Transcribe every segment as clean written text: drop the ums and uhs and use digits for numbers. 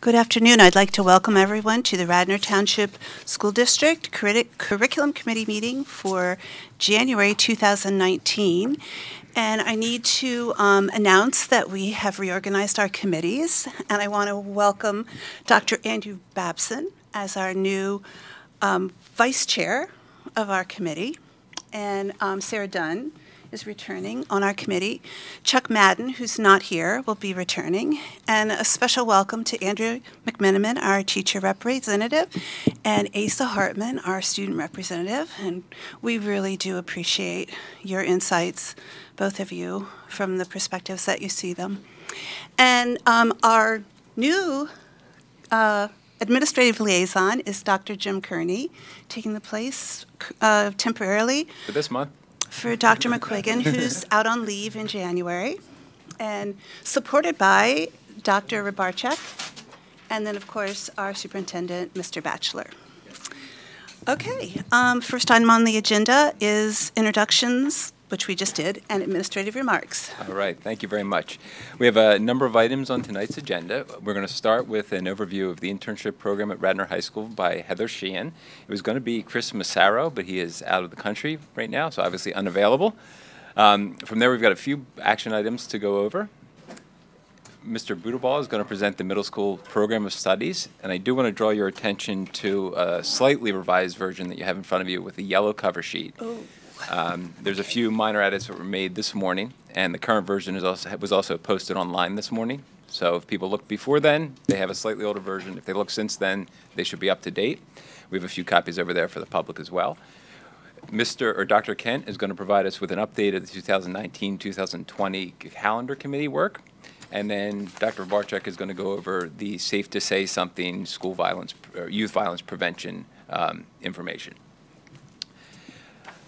Good afternoon. I'd like to welcome everyone to the Radnor Township School District Curriculum Committee meeting for January 2019. And I need to announce that we have reorganized our committees, and I want to welcome Dr. Andrew Babson as our new vice chair of our committee, and Sarah Dunn is returning on our committee. Chuck Madden, who's not here, will be returning. And a special welcome to Andrew McMenamin, our teacher representative, and Asa Hartman, our student representative. And we really do appreciate your insights, both of you, from the perspectives that you see them. And our new administrative liaison is Dr. Jim Kearney, taking the place temporarily for this month for Dr. McQuiggan, who's out on leave in January, and supported by Dr. Rybarczyk, and then, of course, our superintendent, Mr. Batchelor. Okay, first item on the agenda is introductions, which we just did, and administrative remarks. All right, thank you very much. We have a number of items on tonight's agenda. We're going to start with an overview of the internship program at Radnor High School by Heather Sheehan. It was going to be Chris Massaro, but he is out of the country right now, so obviously unavailable. From there, we've got a few action items to go over. Mr. Budabal is going to present the middle school program of studies, and I do want to draw your attention to a slightly revised version that you have in front of you with a yellow cover sheet. Oh. There's a few minor edits that were made this morning, and the current version was also posted online this morning. So if people look before then, they have a slightly older version. If they look since then, they should be up to date. We have a few copies over there for the public as well. Dr. Kent is going to provide us with an update of the 2019-2020 calendar committee work. And then Dr. Rybarczyk is going to go over the Safe to Say Something school violence, or youth violence prevention information.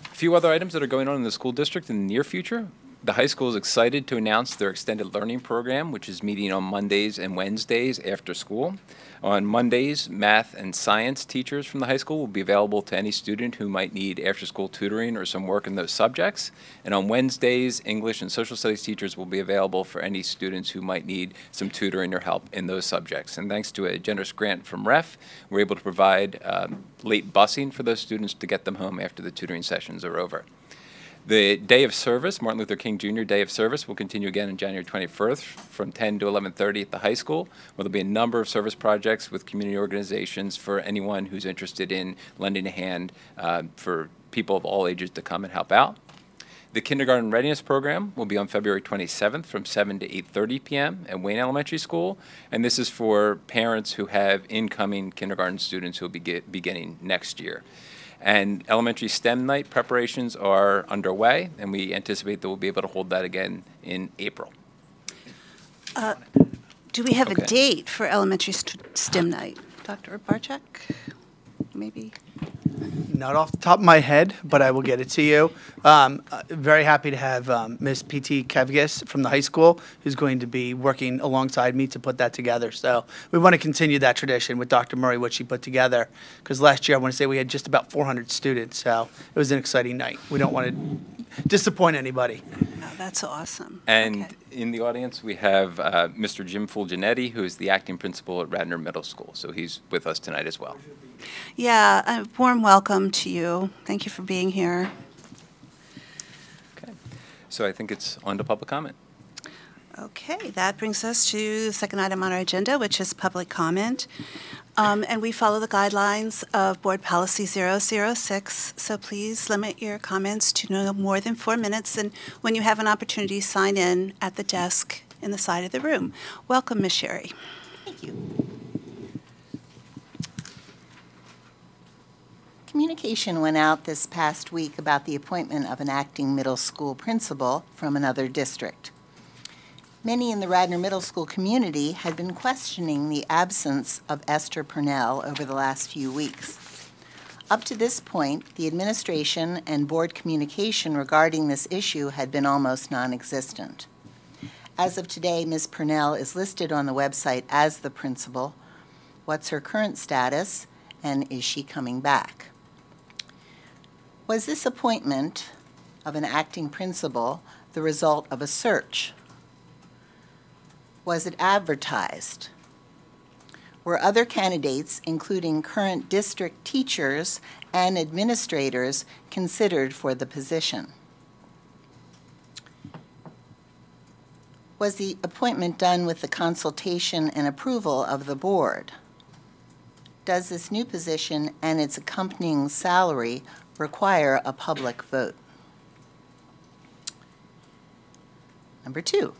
A few other items that are going on in the school district in the near future. The high school is excited to announce their extended learning program, which is meeting on Mondays and Wednesdays after school. On Mondays, math and science teachers from the high school will be available to any student who might need after-school tutoring or some work in those subjects. And on Wednesdays, English and social studies teachers will be available for any students who might need some tutoring or help in those subjects. And thanks to a generous grant from Raf, we're able to provide late busing for those students to get them home after the tutoring sessions are over. The Day of Service, Martin Luther King Jr. Day of Service, will continue again on January 21st from 10 to 11:30 at the high school, where there'll be a number of service projects with community organizations for anyone who's interested in lending a hand for people of all ages to come and help out. The Kindergarten Readiness Program will be on February 27th from 7 to 8:30 p.m. at Wayne Elementary School, and this is for parents who have incoming kindergarten students who will be beginning next year. And elementary STEM night preparations are underway, and we anticipate that we'll be able to hold that again in April. Do we have a date for elementary STEM night? Dr. Rybarczyk, maybe? Not off the top of my head, but I will get it to you. Very happy to have Ms. P.T. Kevgis from the high school, who's going to be working alongside me to put that together. So we want to continue that tradition with Dr. Murray, what she put together, because last year I want to say we had just about 400 students, so it was an exciting night. We don't want to disappoint anybody. No, that's awesome. And okay. In the audience, we have Mr. Jim Fulginetti, who is the acting principal at Radner Middle School, so he's with us tonight as well. Yeah, a warm welcome to you. Thank you for being here. Okay, so I think it's on to public comment. Okay, that brings us to the second item on our agenda, which is public comment. And we follow the guidelines of Board Policy 006, so please limit your comments to no more than 4 minutes, and when you have an opportunity, sign in at the desk in the side of the room. Welcome, Ms. Sherry. Thank you. Communication went out this past week about the appointment of an acting middle school principal from another district. Many in the Radnor Middle School community had been questioning the absence of Esther Purnell over the last few weeks. Up to this point, the administration and board communication regarding this issue had been almost non-existent. As of today, Ms. Purnell is listed on the website as the principal. What's her current status, and is she coming back? Was this appointment of an acting principal the result of a search? Was it advertised? Were other candidates, including current district teachers and administrators, considered for the position? Was the appointment done with the consultation and approval of the board? Does this new position and its accompanying salary require a public vote? Number 2,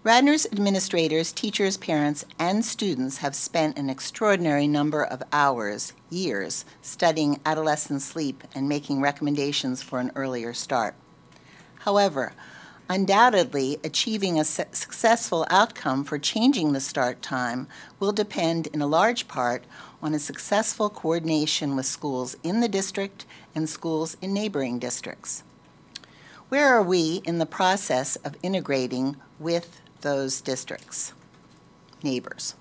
Radnor's administrators, teachers, parents, and students have spent an extraordinary number of hours, years, studying adolescent sleep and making recommendations for an earlier start. However, undoubtedly, achieving a successful outcome for changing the start time will depend in a large part on a successful coordination with schools in the district and schools in neighboring districts. Where are we in the process of integrating with those districts, neighbors?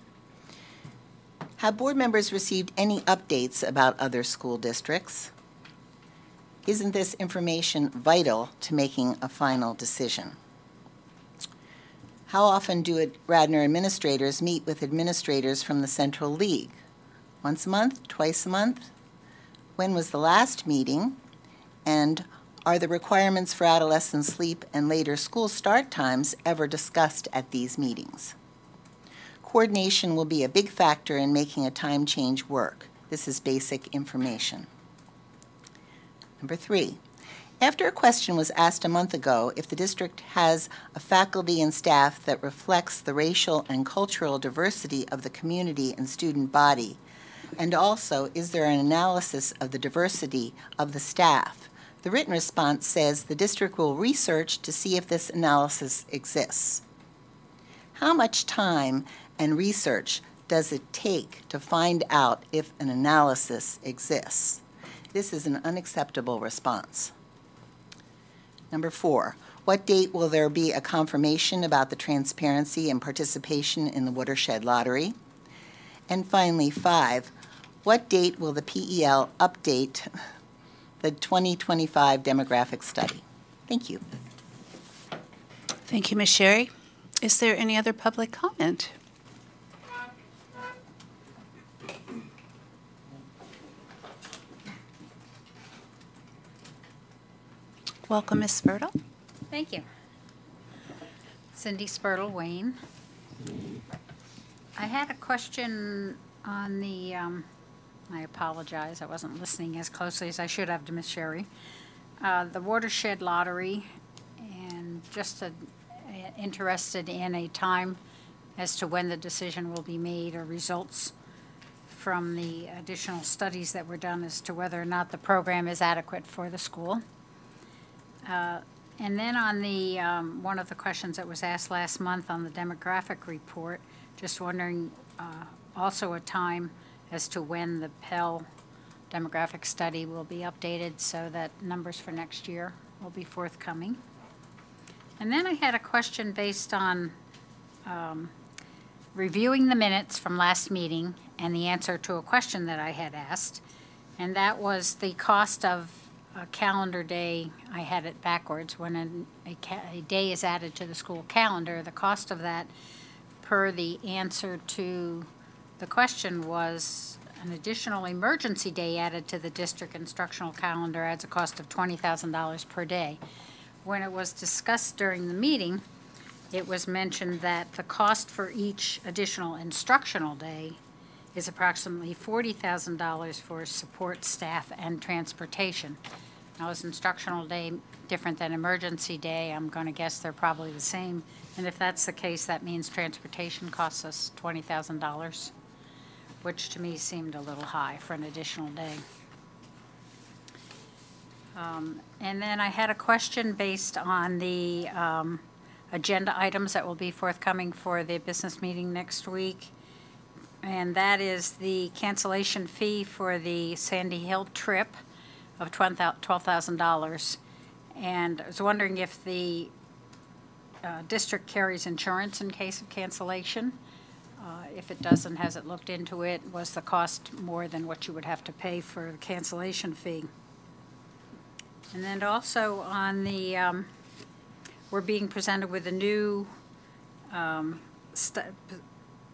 Have board members received any updates about other school districts? Isn't this information vital to making a final decision? How often do Radnor administrators meet with administrators from the Central League? Once a month? Twice a month? When was the last meeting? And are the requirements for adolescent sleep and later school start times ever discussed at these meetings? Coordination will be a big factor in making a time change work. This is basic information. Number 3, after a question was asked a month ago if the district has a faculty and staff that reflects the racial and cultural diversity of the community and student body, and also is there an analysis of the diversity of the staff, the written response says the district will research to see if this analysis exists. How much time and research does it take to find out if an analysis exists? This is an unacceptable response. Number 4, what date will there be a confirmation about the transparency and participation in the watershed lottery? And finally, 5, what date will the PEL update the 2025 demographic study? Thank you. Thank you, Ms. Sherry. Is there any other public comment? Welcome, Ms. Spurtle. Thank you. Cindy Spurtle, Wayne. I had a question on the, I apologize, I wasn't listening as closely as I should have to Ms. Sherry. The watershed lottery, and just interested in a time as to when the decision will be made or results from the additional studies that were done as to whether or not the program is adequate for the school. And then on the one of the questions that was asked last month on the demographic report, just wondering also a time as to when the Pell demographic study will be updated so that numbers for next year will be forthcoming. And then I had a question based on reviewing the minutes from last meeting and the answer to a question that I had asked, and that was the cost of a calendar day. I had it backwards. When a day is added to the school calendar, the cost of that per the answer to the question was an additional emergency day added to the district instructional calendar adds a cost of $20,000 per day. When it was discussed during the meeting, it was mentioned that the cost for each additional instructional day is approximately $40,000 for support staff and transportation. Now, is instructional day different than emergency day? I'm going to guess they're probably the same. And if that's the case, that means transportation costs us $20,000, which to me seemed a little high for an additional day. And then I had a question based on the agenda items that will be forthcoming for the business meeting next week. And that is the cancellation fee for the Sandy Hill trip of $12,000. And I was wondering if the district carries insurance in case of cancellation. If it doesn't, has it looked into it? Was the cost more than what you would have to pay for the cancellation fee? And then also on the, we're being presented with a new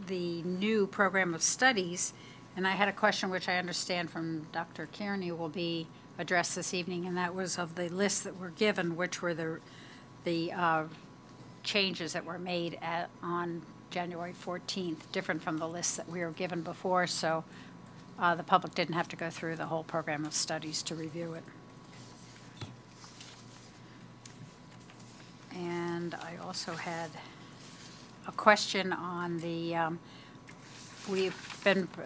the new program of studies, and I had a question which I understand from Dr. Kearney will be addressed this evening, and that was of the lists that were given, which were the changes that were made on January 14th, different from the lists that we were given before, so the public didn't have to go through the whole program of studies to review it. And I also had a question on the,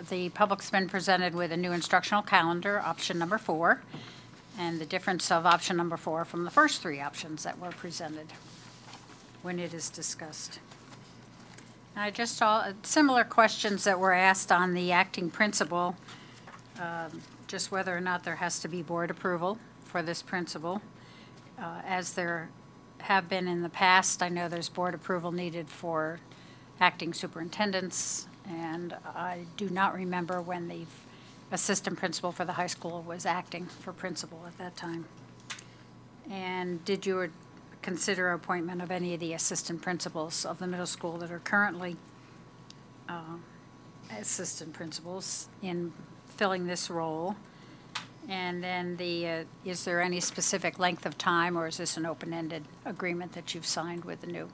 the public's been presented with a new instructional calendar, option number 4, and the difference of option number 4 from the first 3 options that were presented when it is discussed. I just saw similar questions that were asked on the acting principal, just whether or not there has to be board approval for this principal. As there have been in the past, I know there's board approval needed for acting superintendents, and I do not remember when the assistant principal for the high school was acting for principal at that time. And did you consider appointment of any of the assistant principals of the middle school that are currently assistant principals in filling this role? And then is there any specific length of time, or is this an open-ended agreement that you've signed with the new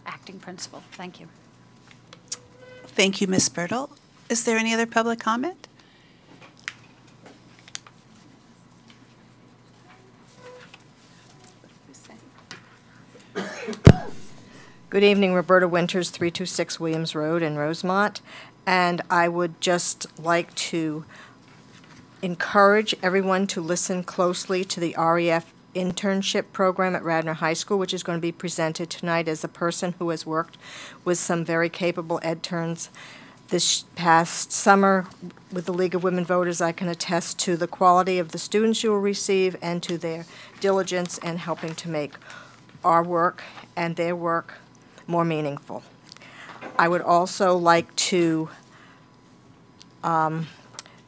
acting principal? Thank you. Thank you, Ms. Bertle. Is there any other public comment? Good evening, Roberta Winters, 326 Williams Road in Rosemont. And I would just like to encourage everyone to listen closely to the REF Internship Program at Radnor High School, which is going to be presented tonight as a person who has worked with some very capable interns this past summer with the League of Women Voters. I can attest to the quality of the students you will receive and to their diligence in helping to make our work and their work more meaningful. I would also like to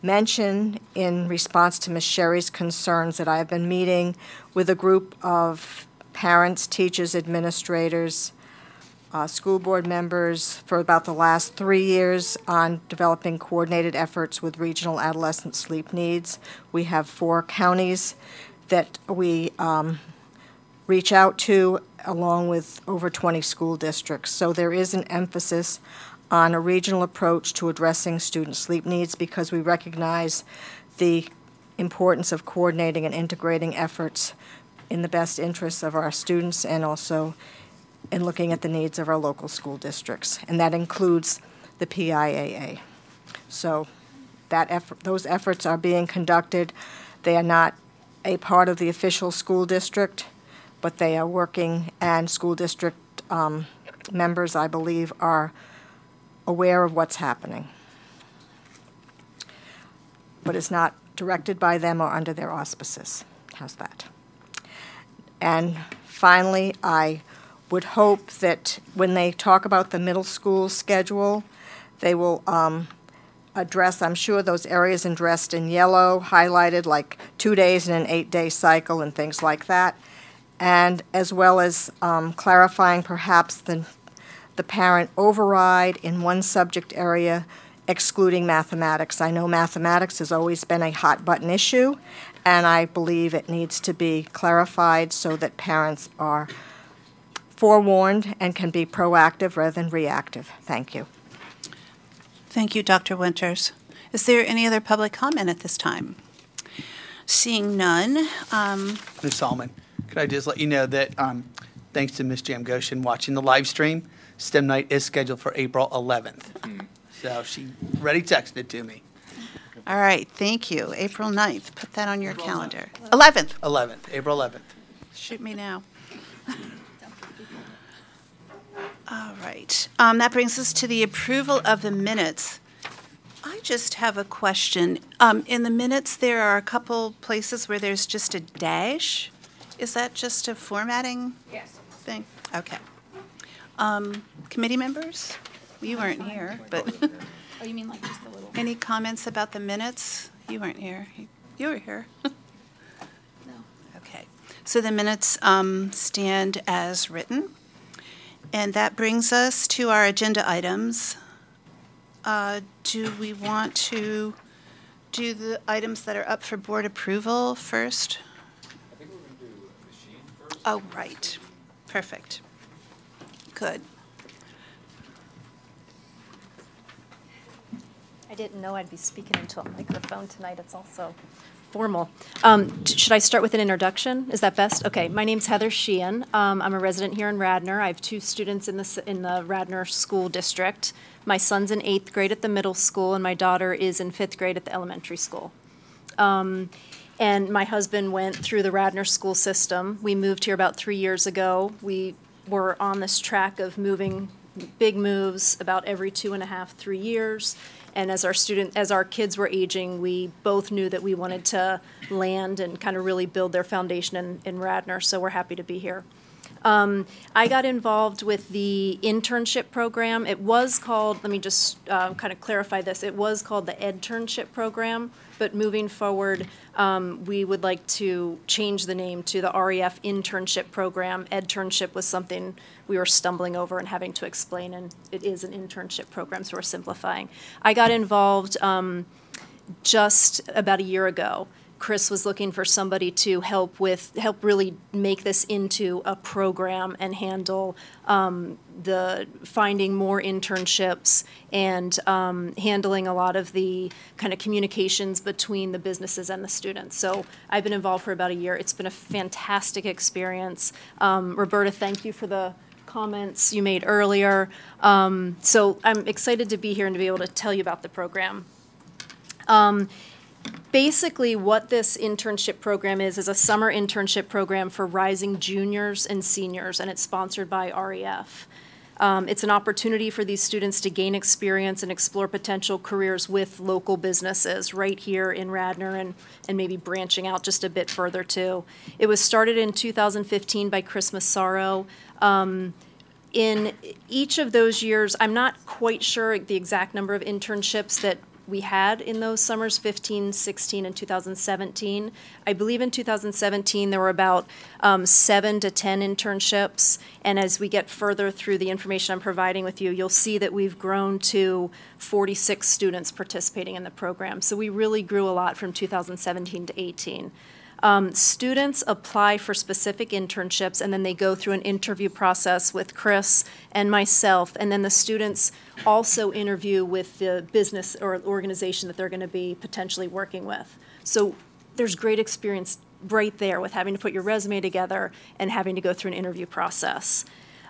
mention, in response to Ms. Sherry's concerns, that I have been meeting with a group of parents, teachers, administrators, school board members for about the last 3 years on developing coordinated efforts with regional adolescent sleep needs. We have 4 counties that we reach out to, along with over 20 school districts. So there is an emphasis on a regional approach to addressing student sleep needs, because we recognize the importance of coordinating and integrating efforts in the best interests of our students and also in looking at the needs of our local school districts, and that includes the PIAA. So those efforts are being conducted. They are not a part of the official school district, but they are working, and school district members, I believe, are aware of what's happening. But it's not directed by them or under their auspices. How's that? And finally, I would hope that when they talk about the middle school schedule, they will address, I'm sure, those areas addressed in yellow, highlighted, like 2 days in an 8-day cycle and things like that, and as well as clarifying perhaps the parent override in one subject area, excluding mathematics. I know mathematics has always been a hot-button issue, and I believe it needs to be clarified so that parents are forewarned and can be proactive rather than reactive. Thank you. Thank you, Dr. Winters. Is there any other public comment at this time? Seeing none. Ms. Solomon, could I just let you know that thanks to Ms. Jamgoshin watching the live stream, STEM night is scheduled for April 11th. So she already texted to me. All right, thank you. April 9th. Put that on your calendar. 11th. 11th, April 11th. Shoot me now. All right. That brings us to the approval of the minutes. I just have a question. In the minutes, there are a couple places where there's just a dash. Is that just a formatting thing? Okay. Committee members? You weren't here, but Oh, you mean like just the little? any comments about the minutes? You weren't here. You were here. No. Okay. So the minutes stand as written. And that brings us to our agenda items. Do we want to do the items that are up for board approval first? I think we're going to do machine first. Oh, right. Perfect. Good. I didn't know I'd be speaking into a microphone tonight. It's also formal. Should I start with an introduction? Is that best? Okay. My name's Heather Sheehan. I'm a resident here in Radnor. I have 2 students in the Radnor School District. My son's in 8th grade at the middle school, and my daughter is in 5th grade at the elementary school. And my husband went through the Radnor school system. We moved here about 3 years ago. We were on this track of moving big moves about every 2.5, 3 years. And as our kids were aging, we both knew that we wanted to land and kind of really build their foundation in Radnor, so we're happy to be here. I got involved with the internship program. It was called, let me just kind of clarify this, it was called the Edternship Program, but moving forward, we would like to change the name to the REF Internship Program. Edternship was something we were stumbling over and having to explain, and it is an internship program, so we're simplifying. I got involved just about a year ago. Chris was looking for somebody to help really make this into a program and handle the finding more internships and handling a lot of the kind of communications between the businesses and the students. So I've been involved for about a year. It's been a fantastic experience. Roberta, thank you for the comments you made earlier. So I'm excited to be here and to be able to tell you about the program. Basically, what this internship program is a summer internship program for rising juniors and seniors, and it's sponsored by REF. It's an opportunity for these students to gain experience and explore potential careers with local businesses right here in Radnor and maybe branching out just a bit further too. It was started in 2015 by Chris Massaro. In each of those years, I'm not quite sure the exact number of internships that we had in those summers, 15, 16, and 2017. I believe in 2017 there were about 7 to 10 internships, and as we get further through the information I'm providing with you, you'll see that we've grown to 46 students participating in the program. So we really grew a lot from 2017 to 18. Students apply for specific internships, and then they go through an interview process with Chris and myself, and then the students also interview with the business or organization that they're going to be potentially working with. So there's great experience right there with having to put your resume together and having to go through an interview process.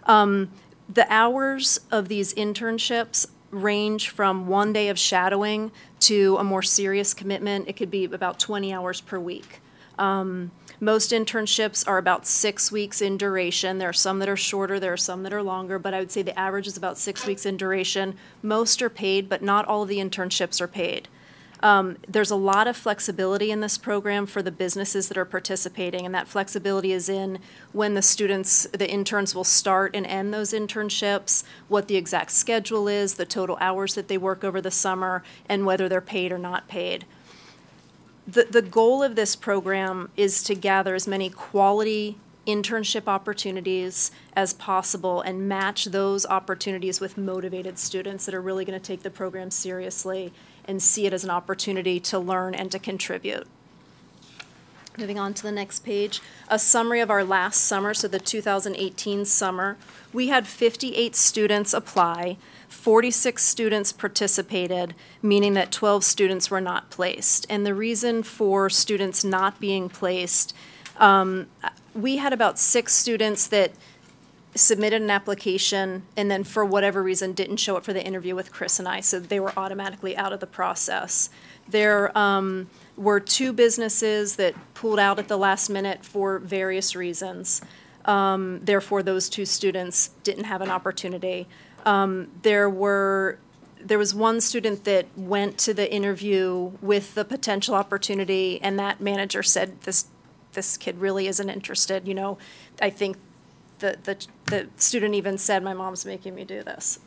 The hours of these internships range from 1 day of shadowing to a more serious commitment. It could be about 20 hours per week. Most internships are about 6 weeks in duration. There are some that are shorter, there are some that are longer, but I would say the average is about 6 weeks in duration. Most are paid, but not all of the internships are paid. There's a lot of flexibility in this program for the businesses that are participating, and that flexibility is in when the interns will start and end those internships, what the exact schedule is, the total hours that they work over the summer, and whether they're paid or not paid. The goal of this program is to gather as many quality internship opportunities as possible and match those opportunities with motivated students that are really going to take the program seriously and see it as an opportunity to learn and to contribute. Moving on to the next page, a summary of our last summer, so the 2018 summer. We had 58 students apply, 46 students participated, meaning that 12 students were not placed. And the reason for students not being placed, we had about 6 students that submitted an application and then for whatever reason didn't show up for the interview with Chris and I, so they were automatically out of the process. There were 2 businesses that pulled out at the last minute for various reasons. Therefore, those 2 students didn't have an opportunity. There was one student that went to the interview with the potential opportunity, and that manager said, this kid really isn't interested. You know, I think the student even said, my mom's making me do this.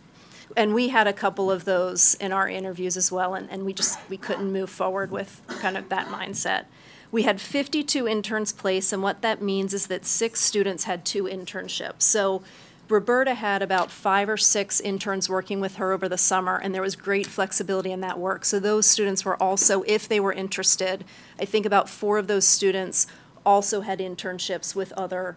And we had a couple of those in our interviews as well, and we couldn't move forward with kind of that mindset. We had 52 interns placed, and what that means is that 6 students had 2 internships. So Roberta had about 5 or 6 interns working with her over the summer, and there was great flexibility in that work. So those students were also, if they were interested, I think about 4 of those students also had internships with other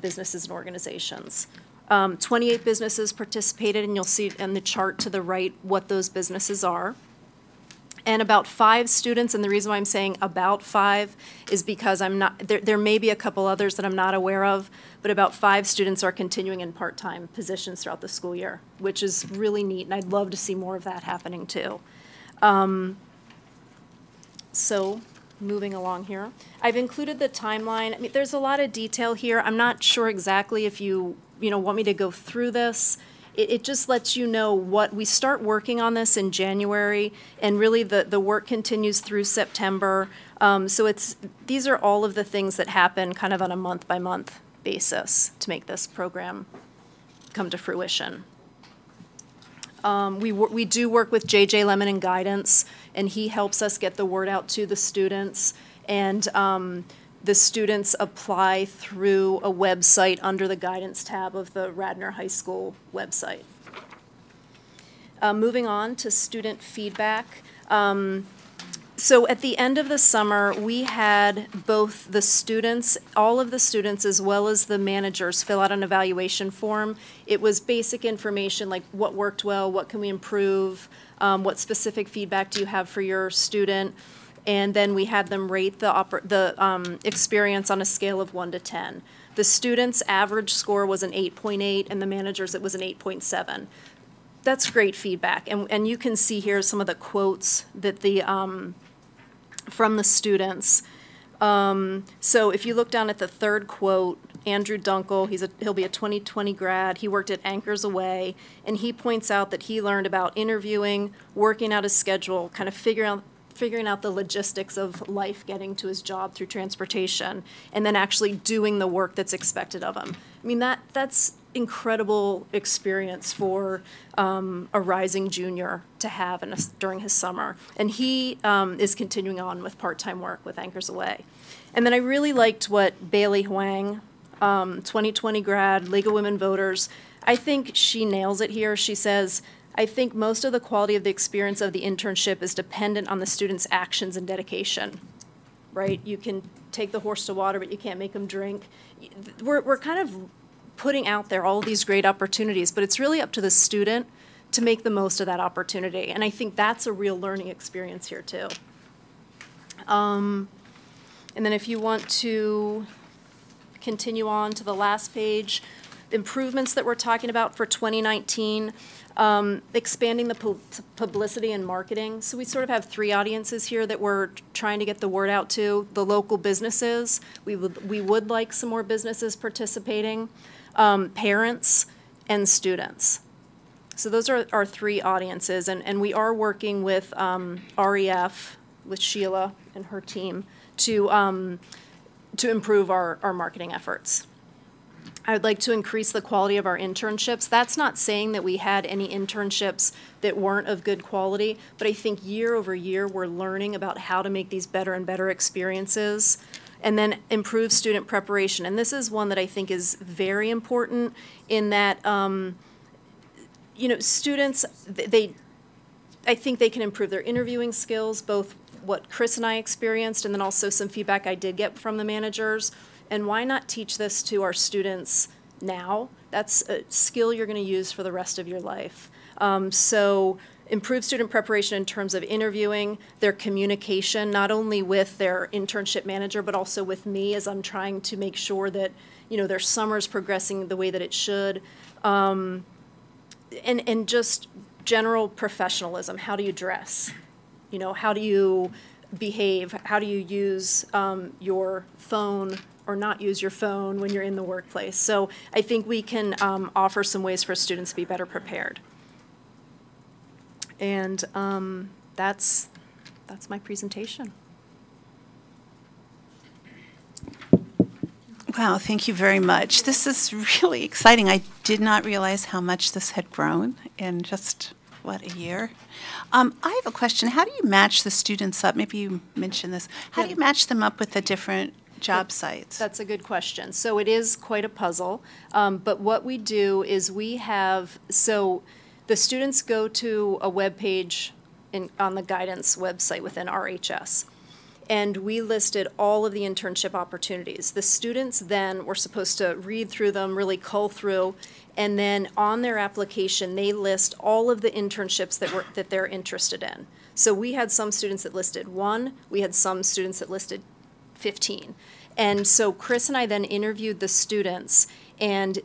businesses and organizations. 28 businesses participated, and you'll see in the chart to the right what those businesses are. And about 5 students, and the reason why I'm saying about 5 is because there may be a couple others that I'm not aware of, but about 5 students are continuing in part-time positions throughout the school year, which is really neat, and I'd love to see more of that happening too. So moving along here, I've included the timeline. I mean, there's a lot of detail here. I'm not sure exactly if you want me to go through this. It just lets you know what we start working on this in January, and really the work continues through September. So these are all of the things that happen kind of on a month-by-month basis to make this program come to fruition. We do work with J.J. Lemon in guidance, and he helps us get the word out to the students. And the students apply through a website under the guidance tab of the Radnor High School website. Moving on to student feedback. So at the end of the summer, we had both the students, all of the students, as well as the managers fill out an evaluation form. It was basic information like what worked well, what can we improve, what specific feedback do you have for your student, and then we had them rate the experience on a scale of 1 to 10. The students' average score was an 8.8, and the managers' it was an 8.7. That's great feedback, and you can see here some of the quotes that from the students. So if you look down at the 3rd quote, Andrew Dunkel, he'll be a 2020 grad. He worked at Anchors Away, and he points out that he learned about interviewing, working out his schedule, kind of figuring out the logistics of life getting to his job through transportation, and then actually doing the work that's expected of him. I mean, that's incredible experience for a rising junior to have during his summer. And he is continuing on with part-time work with Anchors Away. And then I really liked what Bailey Huang, 2020 grad, League of Women Voters, I think she nails it here. She says, I think most of the quality of the experience of the internship is dependent on the student's actions and dedication, right? You can take the horse to water, but you can't make them drink. We're kind of putting out there all these great opportunities, but it's really up to the student to make the most of that opportunity. And I think that's a real learning experience here too. And then if you want to continue on to the last page, improvements that we're talking about for 2019, expanding the publicity and marketing. So we sort of have 3 audiences here that we're trying to get the word out to. The local businesses, we would like some more businesses participating, parents, and students. So those are our 3 audiences, and we are working with REF, with Sheila and her team, to improve our marketing efforts. I would like to increase the quality of our internships. That's not saying that we had any internships that weren't of good quality, but I think year over year we're learning about how to make these better and better experiences. And then improve student preparation. And this is one that I think is very important in that, students, I think they can improve their interviewing skills, both what Chris and I experienced and then also some feedback I did get from the managers. And why not teach this to our students now? That's a skill you're going to use for the rest of your life. So improve student preparation in terms of interviewing, their communication, not only with their internship manager, but also with me as I'm trying to make sure that, their summer's progressing the way that it should. And just general professionalism. How do you dress? How do you behave? How do you use your phone or not use your phone when you're in the workplace? So I think we can offer some ways for students to be better prepared. And that's my presentation. Wow, thank you very much. This is really exciting. I did not realize how much this had grown in just, a year? I have a question. How do you match the students up? Maybe you mentioned this. How do you match them up with the different job sites? That's a good question. So it is quite a puzzle, but what we do is we have, so the students go to a web page on the guidance website within RHS, and we listed all of the internship opportunities. The students then were supposed to read through them, really cull through, and then on their application, they list all of the internships that they're interested in. So we had some students that listed 1, we had some students that listed 15. And so Chris and I then interviewed the students, and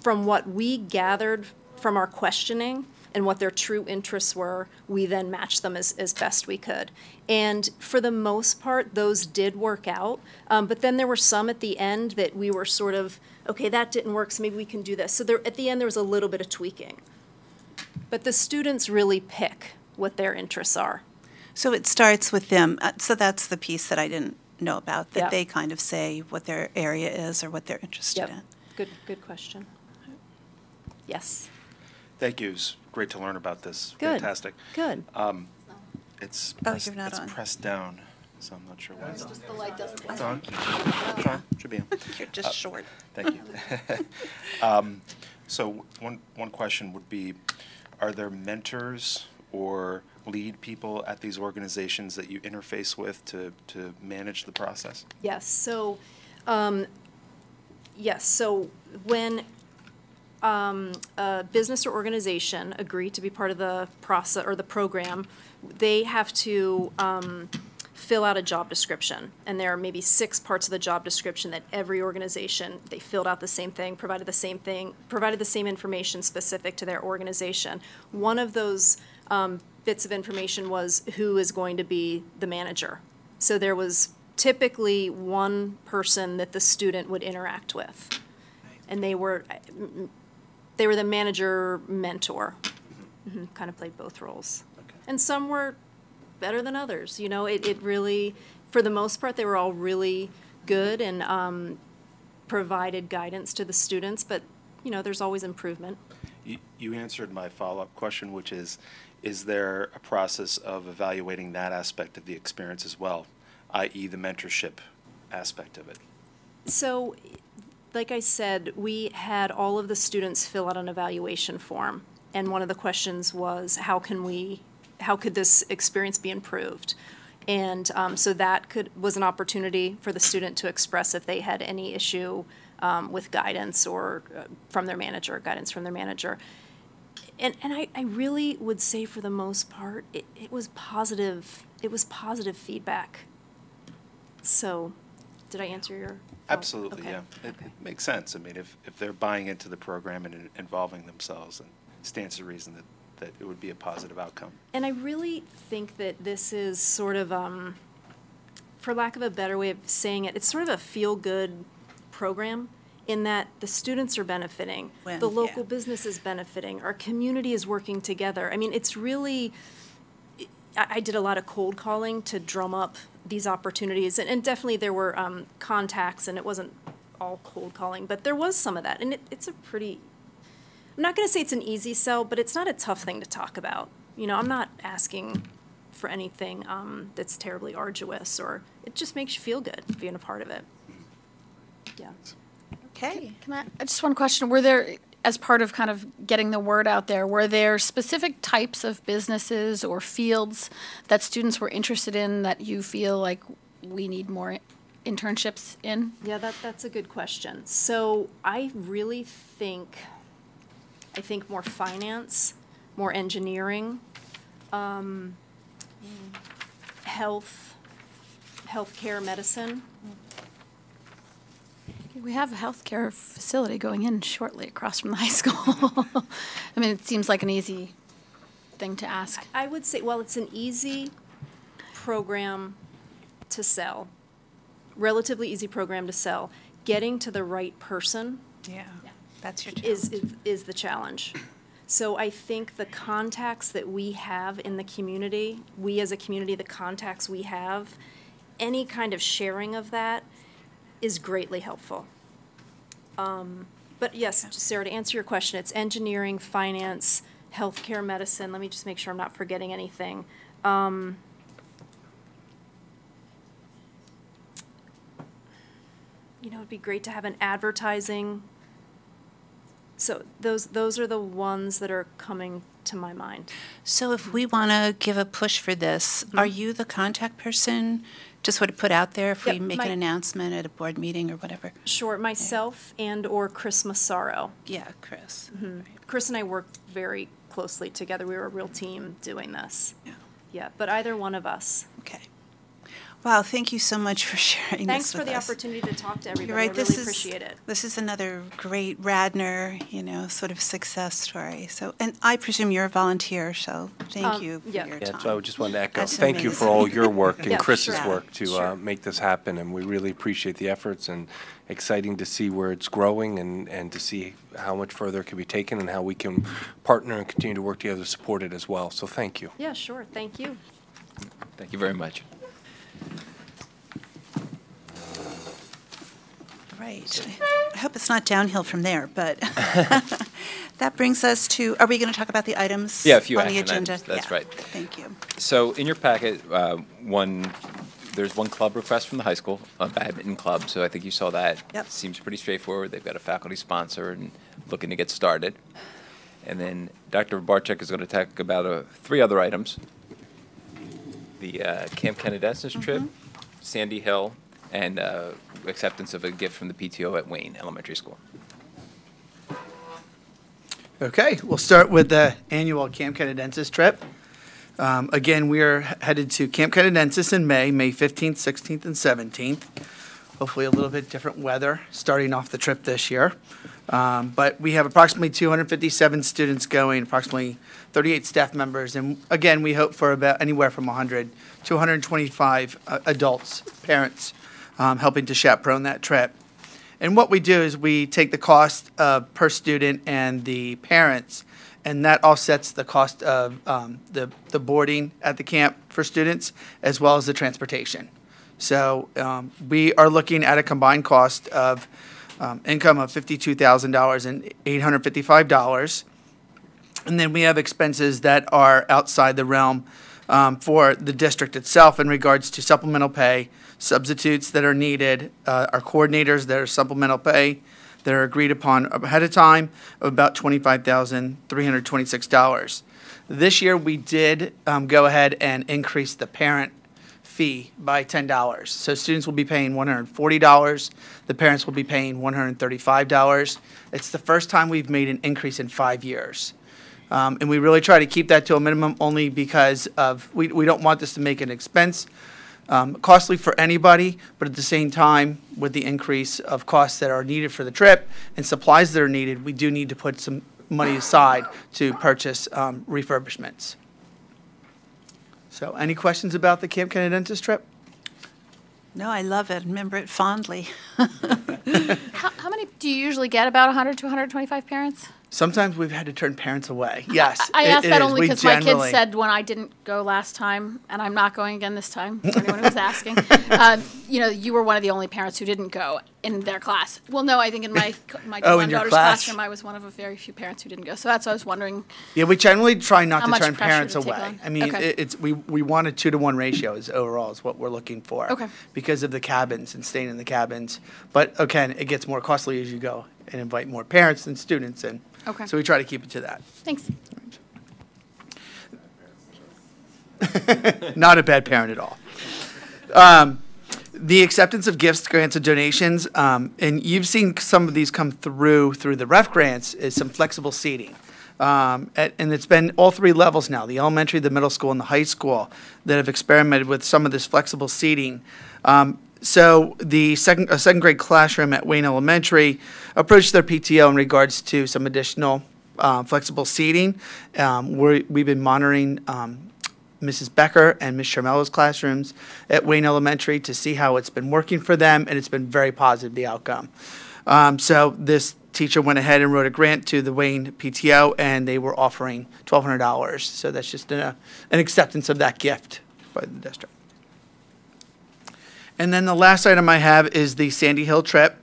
from what we gathered from our questioning and what their true interests were, we then matched them as best we could. And for the most part, those did work out. But then there were some at the end that we were sort of, okay, that didn't work, so maybe we can do this. So there, at the end, there was a little bit of tweaking. But the students really pick what their interests are. So it starts with them. So that's the piece that I didn't know about, that Yep. they kind of say what their area is or what they're interested in. Good question. Yes. Thank you. It's great to learn about this. Good. Fantastic. Good. It's Oh, you're not it's on. pressed down, so I'm not sure why it's on. Just the light doesn't. It's on. It's on. Should be on. You're just short. Thank you. So one question would be, are there mentors or lead people at these organizations that you interface with to manage the process? Yes. So, when a business or organization agree to be part of the process or the program, they have to fill out a job description. And there are maybe 6 parts of the job description that every organization, they filled out the same thing, provided the same information specific to their organization. One of those bits of information was who is going to be the manager. So there was typically one person that the student would interact with. And they were the manager mentor, kind of played both roles. Okay. And some were better than others. You know, it really, for the most part, they were all really good and provided guidance to the students, but, you know, there's always improvement. You answered my follow-up question, which is there a process of evaluating that aspect of the experience as well, i.e. the mentorship aspect of it? So, Like I said, we had all of the students fill out an evaluation form, and one of the questions was, how could this experience be improved? And so that was an opportunity for the student to express if they had any issue with guidance or from their manager, guidance from their manager. And I really would say, for the most part, it was positive. It was positive feedback. So, did I answer your? Absolutely, Okay. yeah. It makes sense. I mean, if they're buying into the program and involving themselves, then it stands to reason that it would be a positive outcome. And I really think that this is sort of, for lack of a better way of saying it, it's sort of a feel-good program in that the students are benefiting, the local business is benefiting, our community is working together. I mean, it's really, I did a lot of cold calling to drum up these opportunities, and definitely there were contacts, and it wasn't all cold calling, but there was some of that, and it's a pretty, I'm not going to say it's an easy sell, but it's not a tough thing to talk about. You know, I'm not asking for anything that's terribly arduous, or it just makes you feel good being a part of it. Yeah. Okay. I just one question. Were there, as part of kind of getting the word out there, were there specific types of businesses or fields that students were interested in that you feel like we need more internships in? Yeah, that's a good question. So I really think, more finance, more engineering, healthcare, medicine. We have a healthcare facility going in shortly across from the high school. I mean, it seems like an easy thing to ask. I would say, well, it's an easy program to sell, relatively easy program to sell. Getting to the right person That's your challenge. is the challenge. So I think the contacts that we have in the community, we as a community, the contacts we have, any kind of sharing of that is greatly helpful. But yes, Sarah, to answer your question, it's engineering, finance, healthcare, medicine. Let me just make sure I'm not forgetting anything. it'd be great to have an advertising. So those are the ones that are coming to my mind. So if we want to give a push for this, are you the contact person to sort of put out there if we Yep, make an announcement at a board meeting or whatever? Sure, myself and or Chris Massaro. Yeah, Chris. Right. Chris and I work very closely together. We were a real team doing this. Yeah. Yeah, but either one of us. Okay. Wow, thank you so much for sharing Thanks this for with the us. opportunity to talk to everybody. You're right. I really appreciate it. This is another great Radner, sort of success story. So, and I presume you're a volunteer, so thank you for yeah. your Yeah, time. so I just wanted to echo, That's thank you for amazing. all your work and Yeah, Chris's sure. work to Sure. make this happen, and we really appreciate the efforts, and exciting to see where it's growing and to see how much further it can be taken and how we can partner and continue to work together to support it as well. So thank you. Yeah, sure. Thank you. Thank you very much. Right. I hope it's not downhill from there, but that brings us to, are we going to talk about the items Yeah, a few on the action agenda? items, that's Yeah. right. Thank you. So in your packet, there's one club request from the high school, a badminton club, so I think you saw that. Yep. Seems pretty straightforward. They've got a faculty sponsor and looking to get started. And then Dr. Barczyk is going to talk about three other items. The Camp Canadensys trip, Sandy Hill, and acceptance of a gift from the PTO at Wayne Elementary School. Okay, we'll start with the annual Camp Canadensys trip. Again, we are headed to Camp Canadensys in May 15th, 16th, and 17th. Hopefully a little bit different weather starting off the trip this year. But we have approximately 257 students going, approximately 38 staff members. And again, we hope for about anywhere from 100 to 125 adults, parents, helping to chaperone that trip. And what we do is we take the cost per student and the parents, and that offsets the cost of the boarding at the camp for students, as well as the transportation. So we are looking at a combined cost of income of $52,000 and $855. And then we have expenses that are outside the realm for the district itself in regards to supplemental pay, substitutes that are needed, our coordinators that are supplemental pay that are agreed upon ahead of time of about $25,326. This year we did go ahead and increase the parent fee by $10. So students will be paying $140. The parents will be paying $135. It's the first time we've made an increase in 5 years. And we really try to keep that to a minimum only because we don't want this to make an expense costly for anybody, but at the same time, with the increase of costs that are needed for the trip and supplies that are needed, we do need to put some money aside to purchase refurbishments. So any questions about the Camp Canadensys trip? No, I love it. Remember it fondly. How many do you usually get? About 100 to 125 parents? Sometimes we've had to turn parents away. Yes, I asked it that is. only We because my kids generally- said when I didn't go last time, and I'm not going again this time, for anyone who was asking, you were one of the only parents who didn't go in their class. Well, no, I think in my Oh, my in your daughter's class. classroom, I was one of a very few parents who didn't go. So that's what I was wondering. Yeah, we generally try not How to much turn pressure parents to take away. on? I mean, Okay. we want a 2-to-1 ratio is overall is what we're looking for. Okay. Because of the cabins and staying in the cabins. But again, it gets more costly as you go and invite more parents than students in. Okay. So we try to keep it to that. Thanks. Not a bad parent at all. The acceptance of gifts, grants, and donations, and you've seen some of these come through the REF grants, is some flexible seating. And it's been all three levels now, the elementary, the middle school, and the high school, that have experimented with some of this flexible seating. So the second grade classroom at Wayne Elementary approached their PTO in regards to some additional flexible seating. We've been monitoring Mrs. Becker and Ms. Sharmello's classrooms at Wayne Elementary to see how it's been working for them, and it's been very positive, the outcome. So this teacher went ahead and wrote a grant to the Wayne PTO, and they were offering $1,200. So that's just an acceptance of that gift by the district. And then the last item I have is the Sandy Hill trip.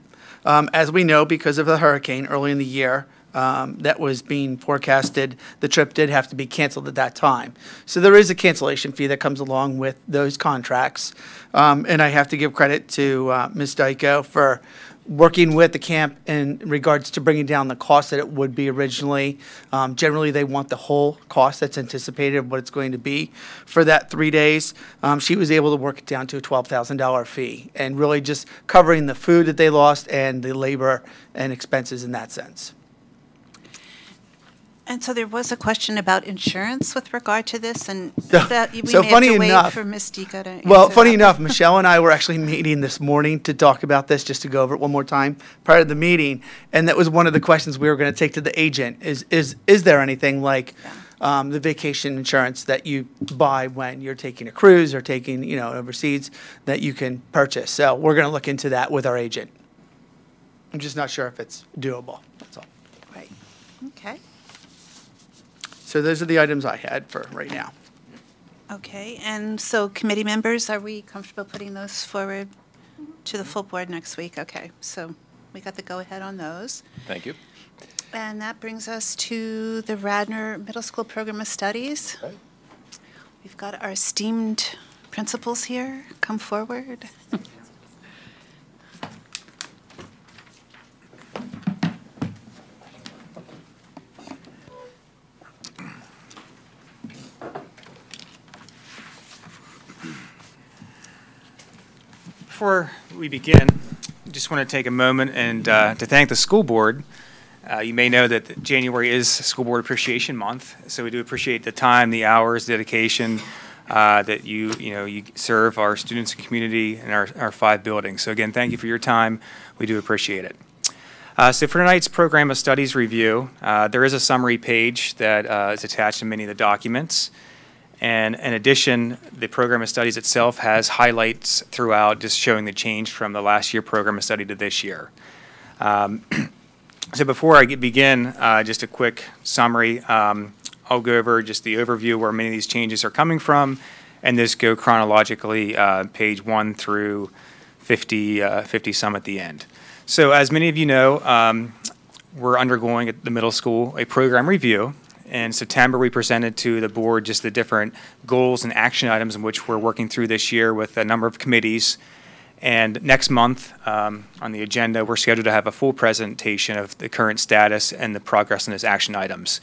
As we know, because of the hurricane early in the year that was being forecasted, the trip did have to be canceled at that time. So there is a cancellation fee that comes along with those contracts. And I have to give credit to Ms. Dyko for working with the camp in regards to bringing down the cost that it would be originally. Generally, they want the whole cost that's anticipated of what it's going to be for that 3 days. She was able to work it down to a $12,000 fee and really just covering the food that they lost and the labor and expenses in that sense. And so there was a question about insurance with regard to this, and So- that we so may funny have to enough- wait for Ms. Deco to Well, answer funny that. enough, Michelle and I were actually meeting this morning to talk about this, just to go over it one more time prior to the meeting. And that was one of the questions we were going to take to the agent is there anything like the vacation insurance that you buy when you're taking a cruise or taking, overseas that you can purchase? So we're going to look into that with our agent. I'm just not sure if it's doable. That's all. Right. Okay. So those are the items I had for right now. Okay, and so committee members, are we comfortable putting those forward to the full board next week? Okay, so we got the go-ahead on those. Thank you. And that brings us to the Radner Middle School Program of Studies. Okay. We've got our esteemed principals here. Come forward. Before we begin, I just want to take a moment and to thank the school board. You may know that January is School Board Appreciation Month, so we do appreciate the time, the hours, dedication that you serve our students and community in our 5 buildings. So again, thank you for your time. We do appreciate it. So for tonight's Program of Studies review, there is a summary page that is attached to many of the documents. And in addition, the Program of Studies itself has highlights throughout, just showing the change from the last year Program of Study to this year. So before I begin, just a quick summary. I'll go over just the overview where many of these changes are coming from, and this go chronologically, page 1 through 50 some at the end. So as many of you know, we're undergoing at the middle school a program review. In September, we presented to the board just the different goals and action items in which we're working through this year with a number of committees. And next month, on the agenda, we're scheduled to have a full presentation of the current status and the progress on those action items.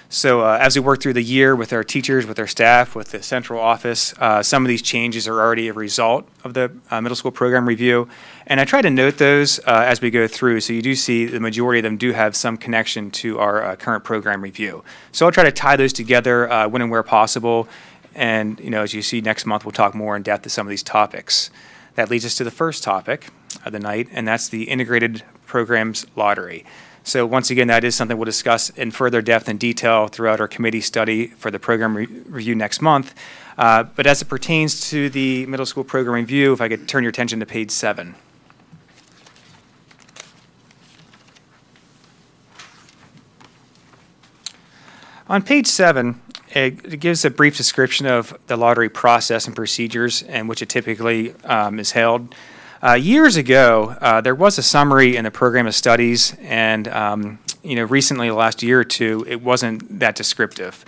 So as we work through the year with our teachers, with our staff, with the central office, some of these changes are already a result of the middle school program review. And I try to note those as we go through, so you do see the majority of them do have some connection to our current program review. So I'll try to tie those together when and where possible. And as you see next month, we'll talk more in depth to some of these topics. That leads us to the first topic of the night, and that's the Integrated Programs Lottery. So once again, that is something we'll discuss in further depth and detail throughout our committee study for the program review next month. But as it pertains to the middle school program review, if I could turn your attention to page 7. On page 7, it gives a brief description of the lottery process and procedures in which it typically is held. Years ago, there was a summary in the program of studies, and recently, the last year or two, it wasn't that descriptive.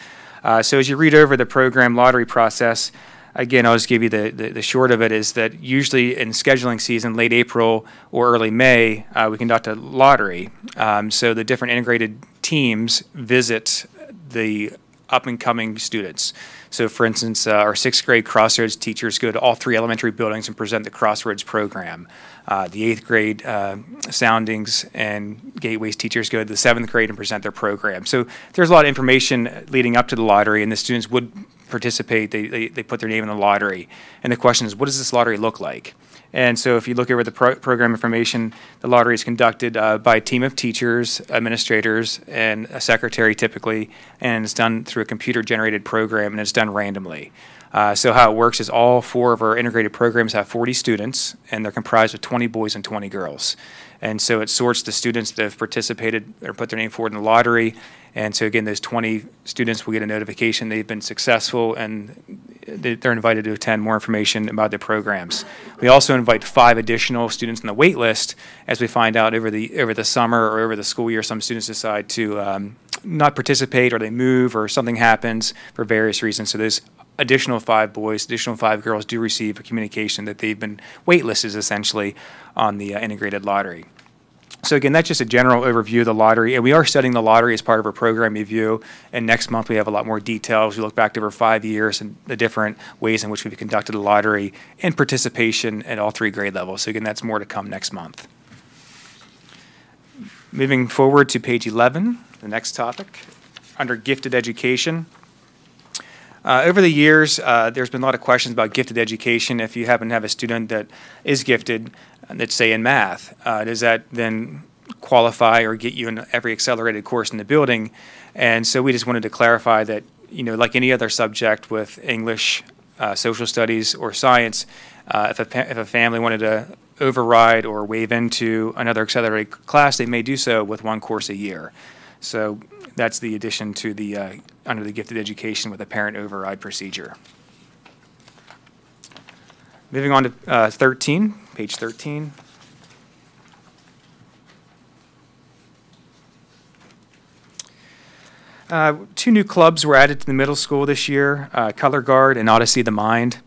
So as you read over the program lottery process, again, I'll just give you the short of it is that usually in scheduling season, late April or early May, we conduct a lottery. So the different integrated teams visit the up-and-coming students. So for instance, our 6th grade Crossroads teachers go to all 3 elementary buildings and present the Crossroads program. The 8th grade Soundings and Gateways teachers go to the 7th grade and present their program. So there's a lot of information leading up to the lottery, and the students would participate. They put their name in the lottery. And the question is, what does this lottery look like? And so if you look over the program information, the lottery is conducted by a team of teachers, administrators, and a secretary typically, and it's done through a computer-generated program, and it's done randomly. So how it works is all 4 of our integrated programs have 40 students, and they're comprised of 20 boys and 20 girls. And so it sorts the students that have participated or put their name forward in the lottery. And so again, those 20 students will get a notification they've been successful, and they're invited to attend more information about their programs. We also invite 5 additional students on the wait list as we find out over the summer or over the school year some students decide to not participate, or they move, or something happens for various reasons. So those additional 5 boys, additional 5 girls do receive a communication that they've been waitlisted essentially on the integrated lottery. So again, that's just a general overview of the lottery, and we are studying the lottery as part of our program review, and next month we have a lot more details. We look back over 5 years and the different ways in which we've conducted the lottery and participation at all 3 grade levels. So again, that's more to come next month. Moving forward to page 11, the next topic, under gifted education. Over the years, there's been a lot of questions about gifted education. If you happen to have a student that is gifted, let's say in math, does that then qualify or get you in every accelerated course in the building? And so we just wanted to clarify that, like any other subject with English, social studies, or science, if a family wanted to override or waive into another accelerated class, they may do so with 1 course a year. So that's the addition to the under the gifted education with a parent override procedure. Moving on to 13, page 13. Two new clubs were added to the middle school this year, Color Guard and Odyssey of the Mind.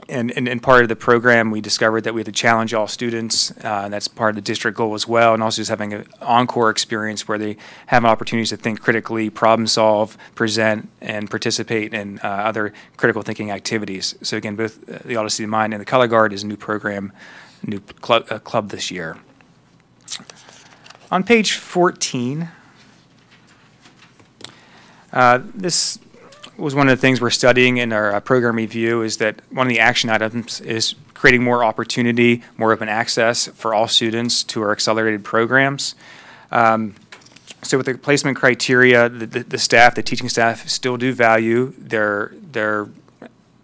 And part of the program, we discovered that we had to challenge all students, and that's part of the district goal as well, and also just having an encore experience where they have opportunities to think critically, problem solve, present, and participate in other critical thinking activities. So again, both the Odyssey of the Mind and the Color Guard is a new program, new club this year. On page 14, this was one of the things we're studying in our program review, is that one of the action items is creating more opportunity, more open access for all students to our accelerated programs. So with the placement criteria, the staff, the teaching staff still do value their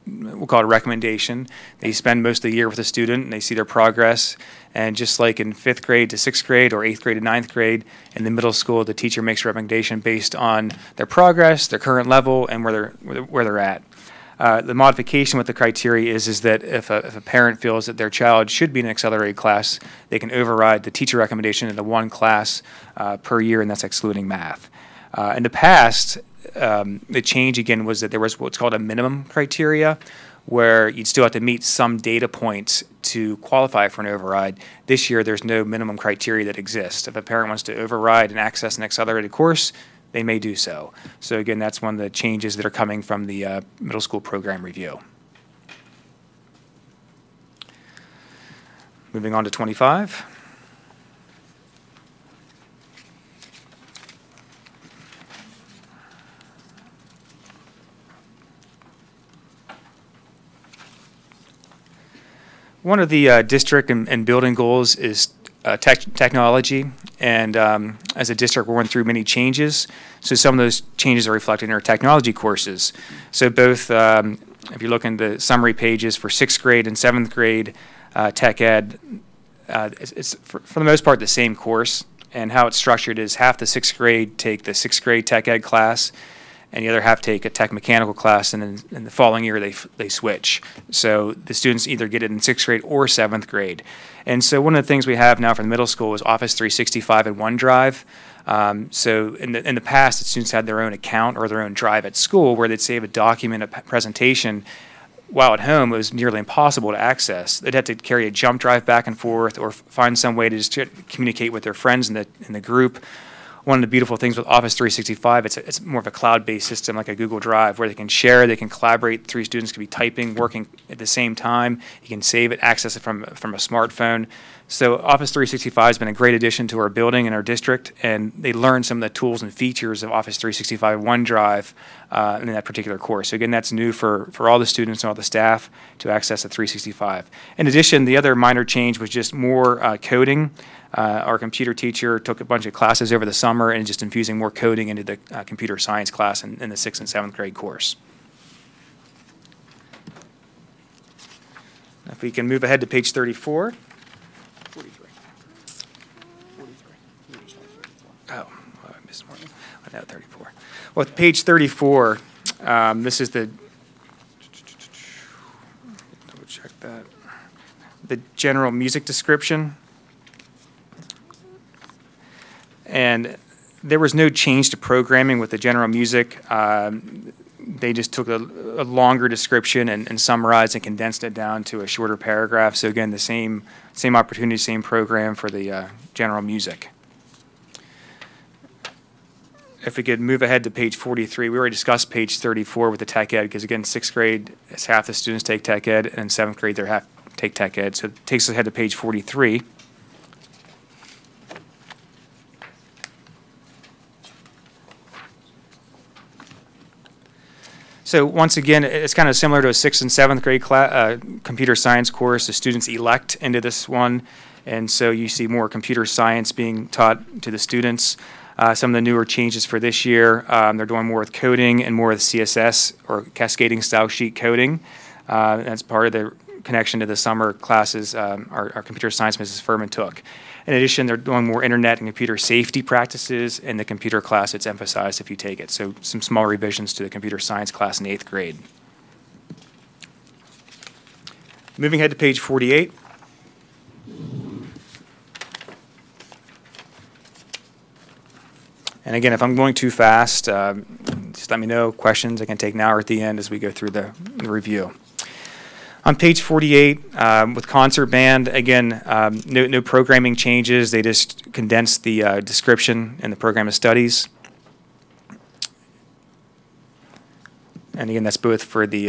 we'll call it a recommendation. They spend most of the year with a student and they see their progress. And just like in 5th grade to 6th grade or 8th grade to 9th grade, in the middle school, the teacher makes a recommendation based on their progress, their current level, and where they're at. The modification with the criteria is that if a parent feels that their child should be in an accelerated class, they can override the teacher recommendation into 1 class per year, and that's excluding math. In the past, the change again was that there was what's called a minimum criteria, where you'd still have to meet some data points to qualify for an override. This year, there's no minimum criteria that exists. If a parent wants to override and access an accelerated course, they may do so. So again, that's one of the changes that are coming from the middle school program review. Moving on to 25. One of the district and building goals is technology, and as a district, we're going through many changes. So some of those changes are reflected in our technology courses. So both, if you look in the summary pages for 6th grade and 7th grade tech ed, it's for the most part the same course. And how it's structured is half the 6th grade take the 6th grade tech ed class, and the other half take a tech mechanical class, and then in the following year they switch. So the students either get it in 6th grade or 7th grade. And so one of the things we have now for the middle school is Office 365 and OneDrive. So in the past, the students had their own account or their own drive at school where they'd save a document, a presentation. While at home, it was nearly impossible to access. They'd have to carry a jump drive back and forth or find some way to just communicate with their friends in the group. One of the beautiful things with Office 365, it's more of a cloud-based system like a Google Drive where they can share, they can collaborate. 3 students can be typing, working at the same time. You can save it, access it from a smartphone. So Office 365 has been a great addition to our building and our district, and they learn some of the tools and features of Office 365 OneDrive in that particular course. So again, that's new for all the students and all the staff to access the 365. In addition, the other minor change was just more coding. Our computer teacher took a bunch of classes over the summer and just infusing more coding into the computer science class in the 6th and 7th grade course. If we can move ahead to page 34. 43. 43. Oh, I missed one. I know 34. Well, with page 34, this is the, double check that, the general music description. And there was no change to programming with the general music. they just took a longer description and summarized and condensed it down to a shorter paragraph. So again, the same opportunity, same program for the general music. If we could move ahead to page 43, we already discussed page 34 with the tech ed, because again, 6th grade is half the students take tech ed, and 7th grade they're half take tech ed. So it takes us ahead to page 43. So once again, it's kind of similar to a 6th and 7th grade computer science course. The students elect into this one, and so you see more computer science being taught to the students. Some of the newer changes for this year, they're doing more with coding and more with CSS or cascading style sheet coding. That's part of the connection to the summer classes our computer science Mrs. Furman took. In addition, they're doing more internet and computer safety practices in the computer class. It's emphasized if you take it. So some small revisions to the computer science class in 8th grade. Moving ahead to page 48. And again, if I'm going too fast, just let me know. Questions I can take now or at the end as we go through the review. On page 48, with concert band, again, no programming changes. They just condensed the description in the program of studies. And again, that's both for the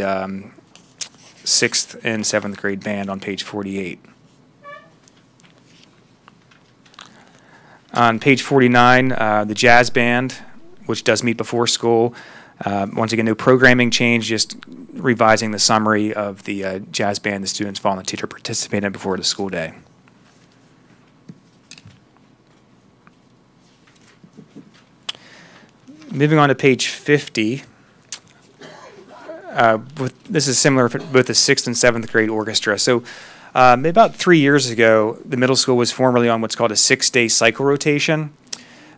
6th and 7th grade band on page 48. On page 49, the jazz band, which does meet before school. Once again, no programming change, just revising the summary of the jazz band the students volunteered to participate in before the school day. Moving on to page 50, this is similar for both the 6th and 7th grade orchestra. So about 3 years ago, the middle school was formerly on what's called a 6-day cycle rotation.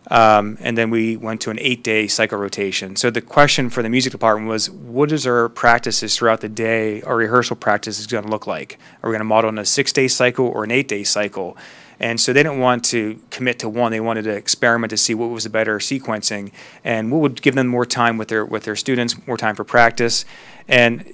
And then we went to an 8-day cycle rotation. So the question for the music department was, what is our practices throughout the day, our rehearsal practices going to look like? Are we going to model on a 6-day cycle or an 8-day cycle? And so they didn't want to commit to one. They wanted to experiment to see what was the better sequencing and what would give them more time with their students, more time for practice. And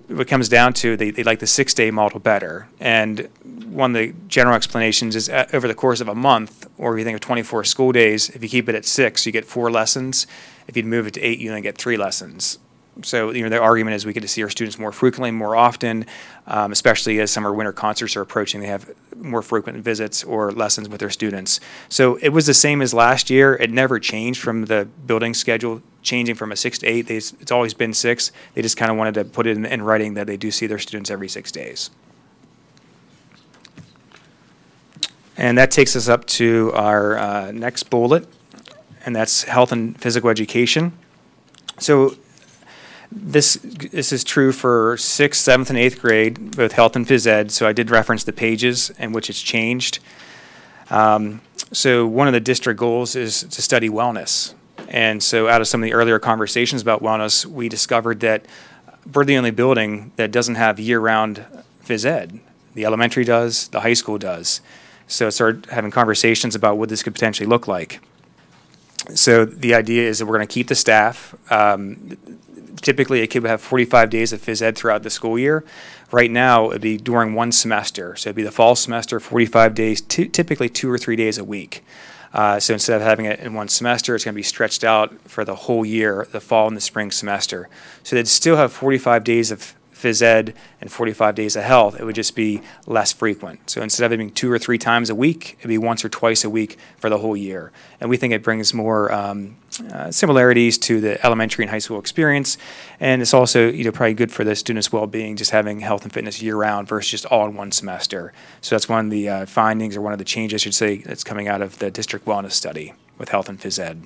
what it comes down to, they like the 6-day model better. And one of the general explanations is over the course of a month, or if you think of 24 school days, if you keep it at 6, you get 4 lessons. If you move it to 8, you only get 3 lessons. So the argument is we get to see our students more frequently, more often, especially as summer winter concerts are approaching. They have more frequent visits or lessons with their students. So it was the same as last year. It never changed from the building schedule, changing from a 6 to 8. It's always been 6. They just kind of wanted to put it in writing that they do see their students every 6 days. And that takes us up to our next bullet, and that's health and physical education. So this is true for 6th, 7th, and 8th grade, both health and phys ed. So I did reference the pages in which it's changed. So one of the district goals is to study wellness. And so out of some of the earlier conversations about wellness, we discovered that we're the only building that doesn't have year-round phys ed. The elementary does, the high school does. So I started having conversations about what this could potentially look like. So the idea is that we're going to keep the staff. Typically, a kid would have 45 days of phys ed throughout the school year. Right now, it'd be during one semester. So it'd be the fall semester, 45 days, typically 2 or 3 days a week. So instead of having it in one semester, it's going to be stretched out for the whole year, the fall and the spring semester. So they'd still have 45 days of phys ed and 45 days of health. It would just be less frequent. So instead of it being 2 or 3 times a week, it'd be once or twice a week for the whole year. And we think it brings more similarities to the elementary and high school experience. And it's also probably good for the students' well-being, just having health and fitness year-round versus just all in one semester. So that's one of the findings, or one of the changes, I should say, that's coming out of the district wellness study with health and phys ed.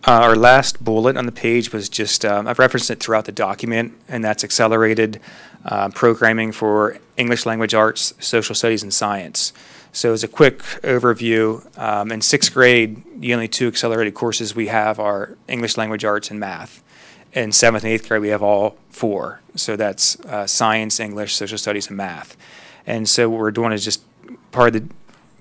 Our last bullet on the page was just, I've referenced it throughout the document, and that's accelerated programming for English language arts, social studies, and science. So as a quick overview, in 6th grade, the only 2 accelerated courses we have are English language arts and math. In 7th and 8th grade, we have all 4. So that's science, English, social studies, and math. And so what we're doing is just part of the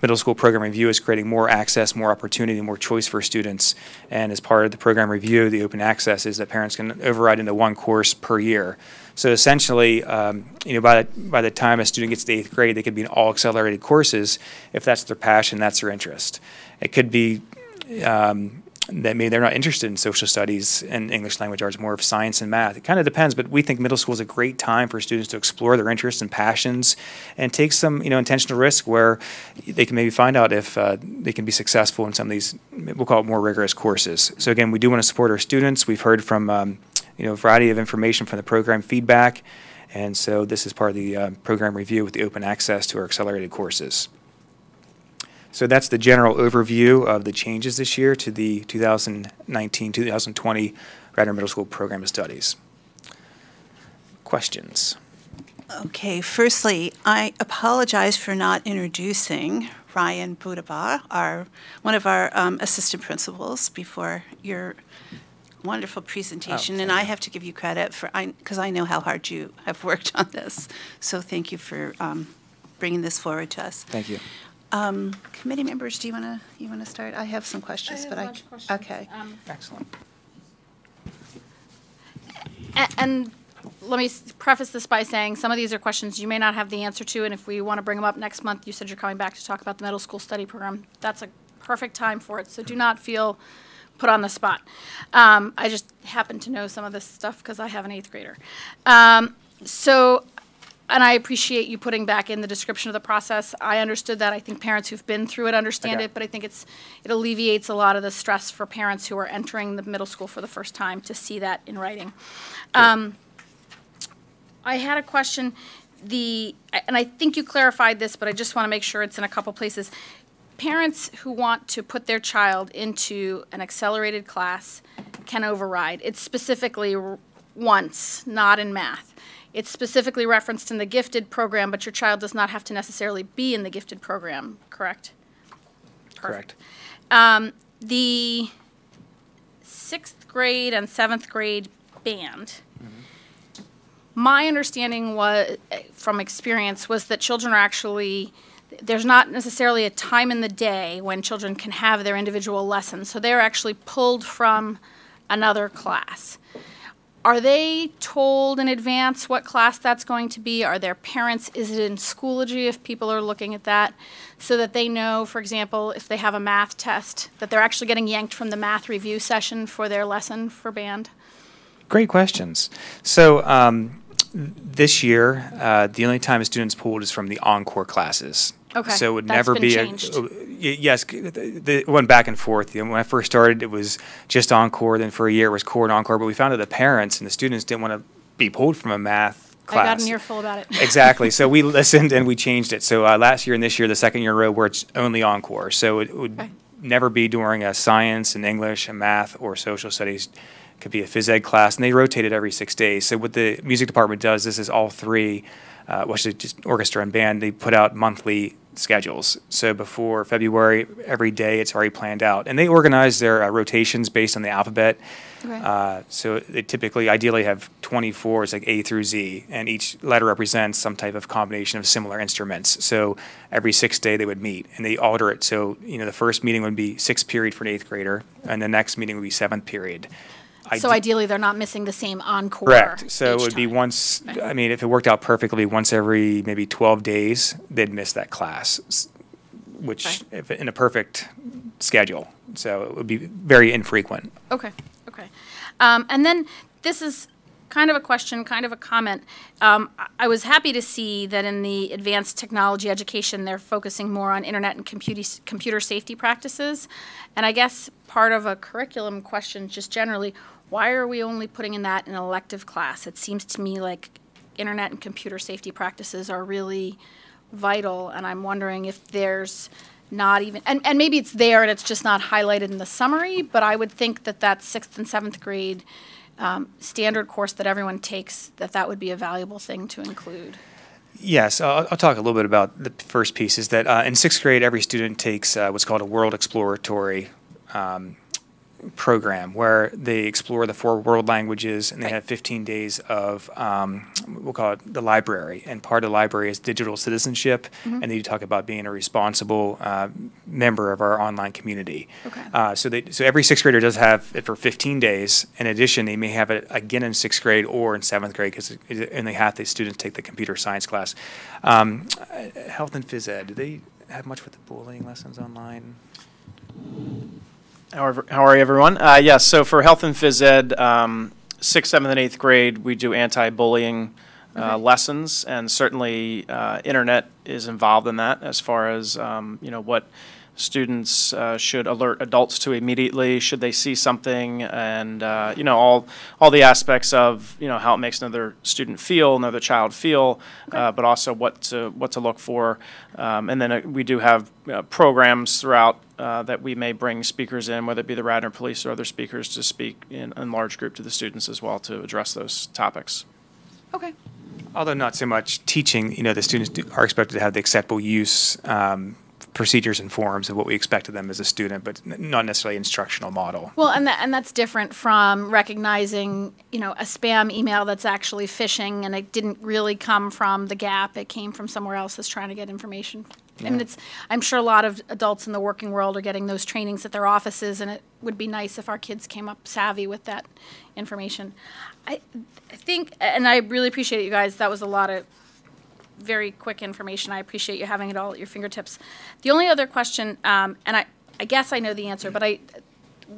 middle school program review is creating more access, more opportunity, more choice for students. And as part of the program review, the open access is that parents can override into one course per year. So essentially, you know, by the time a student gets to 8th grade, they could be in all accelerated courses if that's their passion, that's their interest. It could be that maybe they're not interested in social studies and English language arts, more of science and math. It kind of depends, but we think middle school is a great time for students to explore their interests and passions and take some, you know, intentional risk where they can maybe find out if they can be successful in some of these, we'll call it more rigorous courses. So again, we do want to support our students. We've heard from, you know, a variety of information from the program feedback, and so this is part of the program review with the open access to our accelerated courses. So that's the general overview of the changes this year to the 2019-2020 Radnor Middle School Program of Studies. Questions? Okay, firstly, I apologize for not introducing Ryan Budaba, one of our assistant principals, before your wonderful presentation. And I have to give you credit for, because I know how hard you have worked on this. So thank you for bringing this forward to us. Thank you. Committee members, do you want to start? I have some questions, I have a bunch of questions. Okay. Excellent. And let me preface this by saying some of these are questions you may not have the answer to, and if we want to bring them up next month, you said you're coming back to talk about the middle school study program. That's a perfect time for it, so do not feel put on the spot. I just happen to know some of this stuff because I have an 8th grader. And I appreciate you putting back in the description of the process. I understood that. I think parents who've been through it understand it, but I think it alleviates a lot of the stress for parents who are entering the middle school for the first time to see that in writing. I had a question, and I think you clarified this, but I just want to make sure it's in a couple places. Parents who want to put their child into an accelerated class can override. It's specifically once, not in math. It's specifically referenced in the gifted program, but your child does not have to necessarily be in the gifted program, correct? Correct. The 6th grade and 7th grade band, my understanding was, from experience, was that children are actually, there's not necessarily a time in the day when children can have their individual lessons, so they're actually pulled from another class. Are they told in advance what class that's going to be? Are their parents, is it in Schoology if people are looking at that, so that they know, for example, if they have a math test, that they're actually getting yanked from the math review session for their lesson for band? Great questions. So this year, the only time a student's pulled is from the encore classes. Okay, so it would that's never been be changed. Yes, it went back and forth. You know, when I first started, it was just encore. Then for a year, it was core and encore. But we found that the parents and the students didn't want to be pulled from a math class. I got an earful about it. Exactly. So we listened and we changed it. So last year and this year, the second year in a row, where it's only encore. So it would never be during a science and English and math or social studies. It could be a phys ed class, and they rotate it every 6 days. So what the music department does, this is all three, just orchestra and band, they put out monthly schedules. So before February, every day it's already planned out. And they organize their rotations based on the alphabet. Okay. So they typically, ideally have 24, it's like A through Z, and each letter represents some type of combination of similar instruments. So every 6th day they would meet, and they alter it. So, you know, the first meeting would be 6th period for an 8th grader, and the next meeting would be 7th period. So ideally, they're not missing the same encore. Correct. So it would be time. once, I mean, if it worked out perfectly, once every maybe 12 days, they'd miss that class, which if in a perfect schedule. So it would be very infrequent. Okay, okay. And then this is kind of a question, kind of a comment. I was happy to see that in the advanced technology education, they're focusing more on internet and computer safety practices. And I guess part of a curriculum question just generally, why are we only putting in that in an elective class? It seems to me like internet and computer safety practices are really vital, and I'm wondering if there's not even, and maybe it's there and it's just not highlighted in the summary, but I would think that that 6th and 7th grade standard course that everyone takes, that would be a valuable thing to include. Yes, I'll talk a little bit about the first piece, is that in 6th grade, every student takes what's called a world exploratory program where they explore the 4 world languages, and they have 15 days of, we'll call it the library. And part of the library is digital citizenship, and they talk about being a responsible member of our online community. Okay. So every 6th grader does have it for 15 days. In addition, they may have it again in 6th grade or in 7th grade, because only half the students take the computer science class. Health and phys ed, do they have much with the bullying lessons online? How are you, everyone? Yes, so for health and phys ed, 6th, 7th, and 8th grade, we do anti-bullying lessons, and certainly internet is involved in that as far as what students should alert adults to immediately should they see something, and all the aspects of how it makes another student feel, another child feel, but also what to look for, and then we do have programs throughout that we may bring speakers in, whether it be the Radnor police or other speakers, to speak in large group to the students as well to address those topics. Okay. Although not so much teaching, the students are expected to have the acceptable use procedures and forms of what we expect of them as a student, but not necessarily instructional model. Well, and that's different from recognizing, a spam email that's actually phishing, and it didn't really come from the Gap. It came from somewhere else that's trying to get information. Yeah. I mean, I'm sure a lot of adults in the working world are getting those trainings at their offices, and it would be nice if our kids came up savvy with that information. I think, and I really appreciate it, you guys. That was a lot of very quick information. I appreciate you having it all at your fingertips. The only other question, and I guess I know the answer, but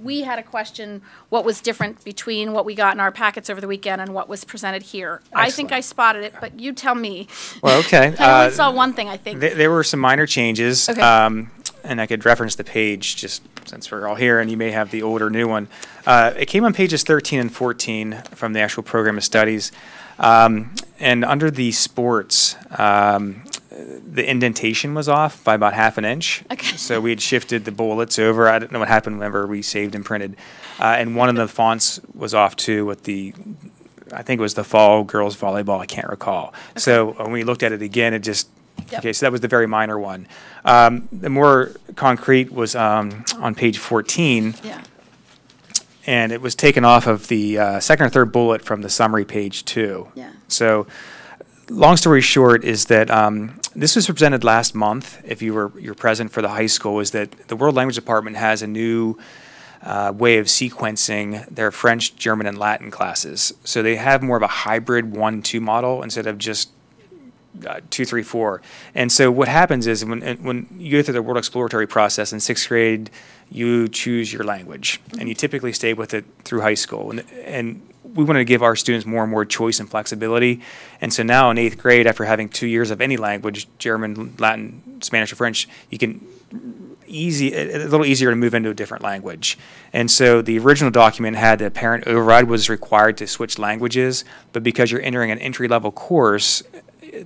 we had a question, what was different between what we got in our packets over the weekend and what was presented here. Excellent. I think I spotted it, but you tell me. Well, okay. I only saw one thing, I think. There were some minor changes, okay. And I could reference the page just since we're all here, and you may have the old or new one. It came on pages 13 and 14 from the actual program of studies. And under the sports, the indentation was off by about ½ inch. Okay. So we had shifted the bullets over. I don't know what happened whenever we saved and printed. And one of the fonts was off too with I think it was the fall girls volleyball, I can't recall. Okay. So when we looked at it again, it just, yep. Okay, so that was the very minor one. The more concrete was on page 14. Yeah. And it was taken off of the second or third bullet from the summary page too. Yeah. So, long story short is that this was presented last month. If you're present for the high school, is that the World Language Department has a new way of sequencing their French, German, and Latin classes. So they have more of a hybrid 1-2 model instead of just 2, 3, 4. And so what happens is when you go through the World Exploratory process in 6th grade, you choose your language, and you typically stay with it through high school. And we want to give our students more and more choice and flexibility. And so now in 8th grade, after having 2 years of any language, German, Latin, Spanish, or French, you can a little easier to move into a different language. And so the original document had that parent override was required to switch languages, but because you're entering an entry-level course,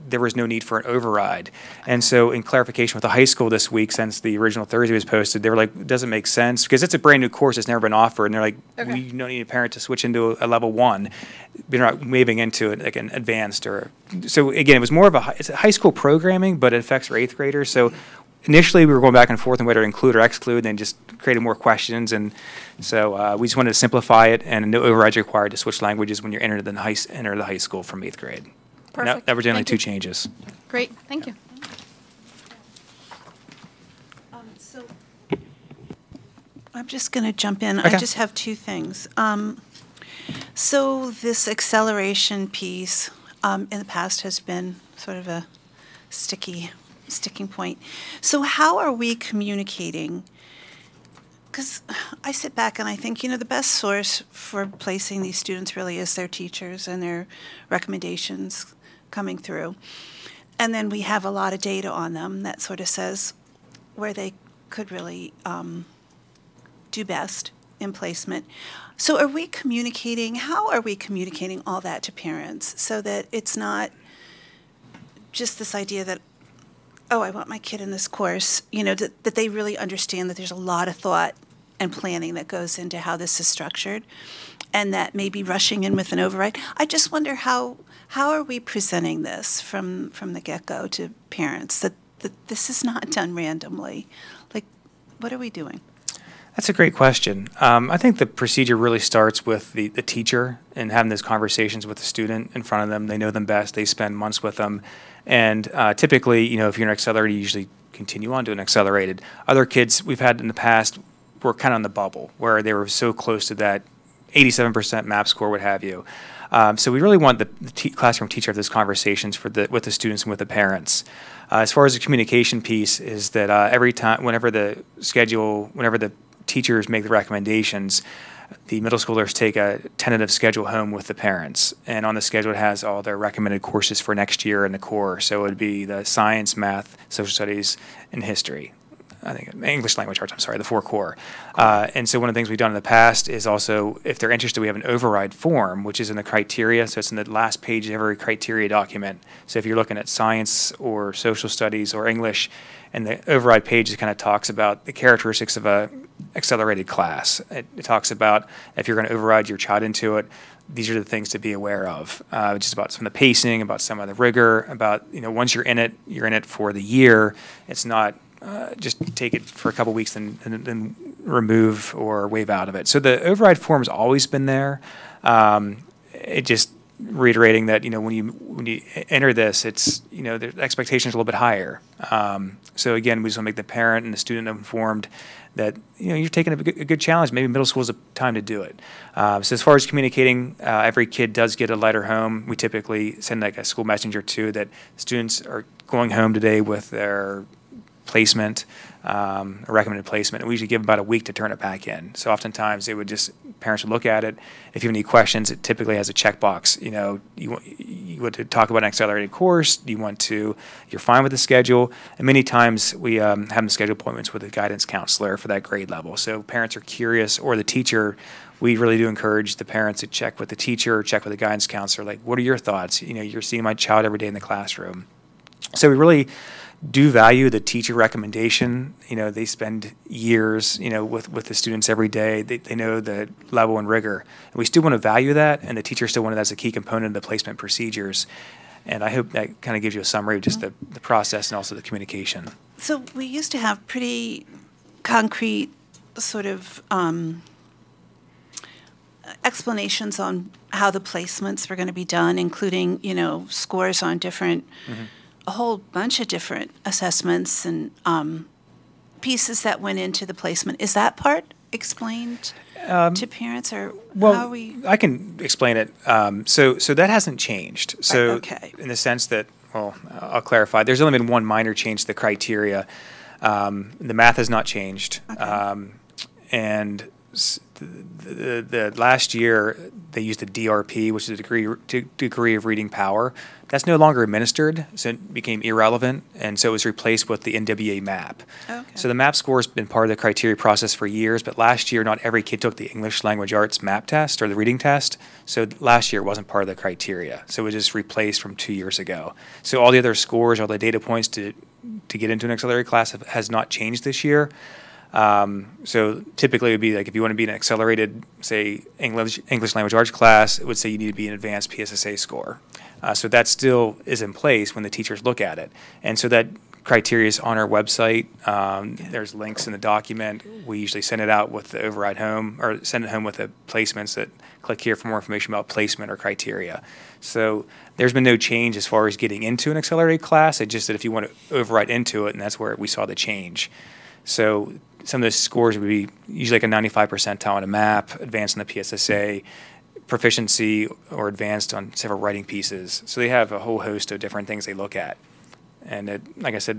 there was no need for an override. And so in clarification with the high school this week, since the original Thursday was posted, they were like, it doesn't make sense because it's a brand new course that's never been offered. And they're like, okay. We don't need a parent to switch into a level 1. You're not moving into it like an advanced or, so again, it was more of it's a high school programming, but it affects our 8th graders. So initially we were going back and forth on whether to include or exclude, and then just created more questions. And so we just wanted to simplify it, and no overrides required to switch languages when you're enter the high school from 8th grade. Perfect. That were only 2 changes. Great, thank you. So I'm just going to jump in. Okay. I just have 2 things. So this acceleration piece in the past has been sort of a sticking point. So how are we communicating? Because I sit back and I think, the best source for placing these students really is their teachers and their recommendations coming through. And then we have a lot of data on them that sort of says where they could really do best in placement. So are we communicating, how are we communicating all that to parents so that it's not just this idea that, oh, I want my kid in this course, that they really understand that there's a lot of thought and planning that goes into how this is structured, and that maybe rushing in with an override. I just wonder how are we presenting this from the get-go to parents, that this is not done randomly? Like, what are we doing? That's a great question. I think the procedure really starts with the teacher and having those conversations with the student in front of them. They know them best. They spend months with them. And typically, you know, if you're an accelerated, you usually continue on to an accelerated. Other kids we've had in the past were kind of on the bubble where they were so close to that 87% MAP score, what have you. So we really want the classroom teacher to have those conversations with the students and with the parents. As far as the communication piece is that every time, whenever the teachers make the recommendations, the middle schoolers take a tentative schedule home with the parents. And on the schedule it has all their recommended courses for next year in the core. So it would be the science, math, social studies, and history. I think English language arts, I'm sorry, the 4 core. And so one of the things we've done in the past is also, if they're interested, we have an override form, which is in the criteria. So it's in the last page of every criteria document. So if you're looking at science or social studies or English, and the override page kind of talks about the characteristics of a accelerated class. It talks about if you're going to override your child into it, these are the things to be aware of. Just about some of the pacing, about some of the rigor, about, you know, once you're in it for the year. It's not just take it for a couple weeks and then remove or waive out of it. So the override form has always been there. It just reiterating that, you know, when you enter this, it's, you know, the expectations are a little bit higher. So again, we just want to make the parent and the student informed that, you know, you're taking a good challenge. Maybe middle school is a time to do it. So as far as communicating, every kid does get a letter home. We typically send like a school messenger too, that students are going home today with their placement, a recommended placement, and we usually give about a week to turn it back in. So oftentimes parents would look at it. If you have any questions, it typically has a checkbox. You know, you want to talk about an accelerated course. You're fine with the schedule. And many times we have them schedule appointments with a guidance counselor for that grade level. So parents are curious, or the teacher. We really do encourage the parents to check with the teacher, check with the guidance counselor. Like, what are your thoughts? You know, you're seeing my child every day in the classroom. So we really do value the teacher recommendation. You know, they spend years, you know, with the students every day. They know the level and rigor. And we still want to value that, and the teacher still want it as a key component of the placement procedures. And I hope that kind of gives you a summary of just the process and also the communication. So we used to have pretty concrete sort of explanations on how the placements were going to be done, including, you know, scores on different a whole bunch of different assessments and pieces that went into the placement. Is that part explained to parents, or how are we? I can explain it. So that hasn't changed. So okay. In the sense that, well, I'll clarify. There's only been one minor change to the criteria. The math has not changed. Okay. And the last year they used the DRP, which is a degree of reading power. That's no longer administered, so it became irrelevant, and so it was replaced with the NWA MAP. Okay. So the MAP score has been part of the criteria process for years, but last year not every kid took the English Language Arts MAP test or the reading test, so last year it wasn't part of the criteria. So it was just replaced from 2 years ago. So all the other scores, all the data points to get into an accelerated class has not changed this year. So typically it would be like if you want to be an accelerated, say, English Language Arts class, it would say you need to be an advanced PSSA score. So that still is in place when the teachers look at it. And so that criteria is on our website. There's links in the document. We usually send it out with the override home, or send it home with the placements that click here for more information about placement or criteria. So there's been no change as far as getting into an accelerated class. It's just that if you want to override into it, and that's where we saw the change. So some of the scores would be usually like a 95 percentile on a MAP, advanced in the PSSA, proficiency or advanced on several writing pieces. So they have a whole host of different things they look at. And like I said,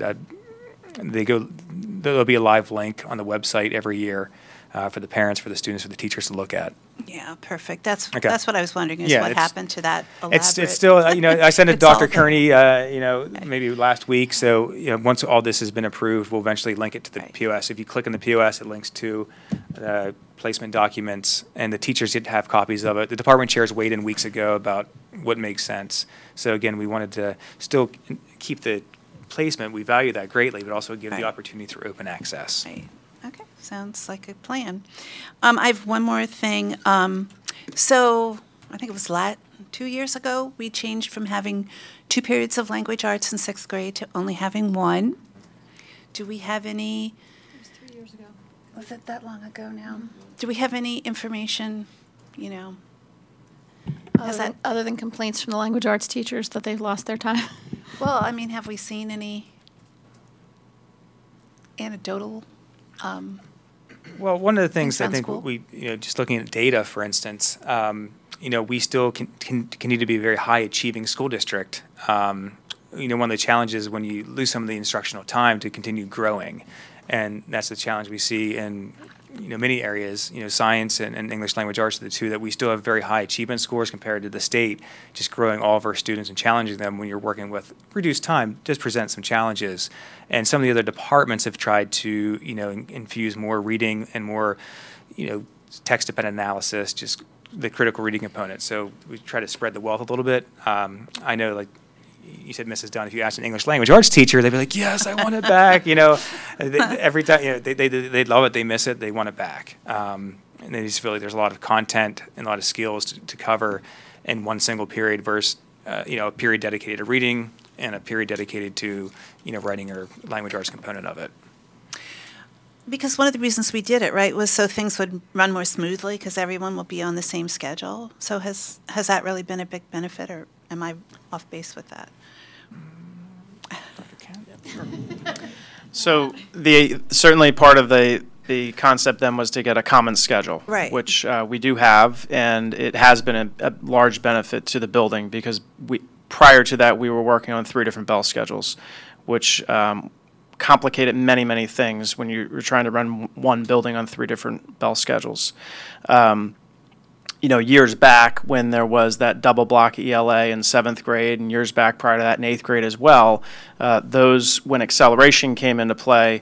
there'll be a live link on the website every year for the parents, for the students, for the teachers to look at. Yeah, perfect. That's what I was wondering is what happened to that elaborate. It's still, you know, I sent it to Dr. Kearney, you know, maybe last week. So, you know, once all this has been approved, we'll eventually link it to the POS. If you click on the POS, it links to the placement documents, and the teachers get to have copies of it. The department chairs weighed in weeks ago about what makes sense. So again, we wanted to still keep the placement. We value that greatly, but also give the opportunity through open access. Right. Okay, sounds like a plan. I have one more thing. So I think it was 2 years ago, we changed from having 2 periods of language arts in 6th grade to only having 1. Do we have any? It was 3 years ago. Was it that long ago now? Do we have any information, you know? Other than complaints from the language arts teachers that they've lost their time? Well, I mean, have we seen any anecdotal? Well, one of the things I Sounds think cool. we, just looking at data, for instance, we still continue to be a very high achieving school district. One of the challenges when you lose some of the instructional time to continue growing, and that's the challenge we see in many areas. Science and English language arts are the two that we still have very high achievement scores compared to the state. Just growing all of our students and challenging them when you're working with reduced time does present some challenges. And some of the other departments have tried to infuse more reading and more text dependent analysis, just the critical reading component. So we try to spread the wealth a little bit. I know, like you said, Mrs. Dunn, if you asked an English language arts teacher, they'd be like, yes, I want it back. Every time, they love it, they miss it, they want it back. And they just feel like there's a lot of content and a lot of skills to cover in one single period versus, a period dedicated to reading and a period dedicated to, writing or language arts component of it. Because one of the reasons we did it, right, was so things would run more smoothly because everyone will be on the same schedule. So has that really been a big benefit, or am I off base with that? So certainly part of the concept then was to get a common schedule, right, which we do have, and it has been a large benefit to the building because prior to that we were working on 3 different bell schedules, which complicated many, many things when you're trying to run one building on 3 different bell schedules. Years back when there was that double block ELA in 7th grade, and years back prior to that in 8th grade as well, when acceleration came into play,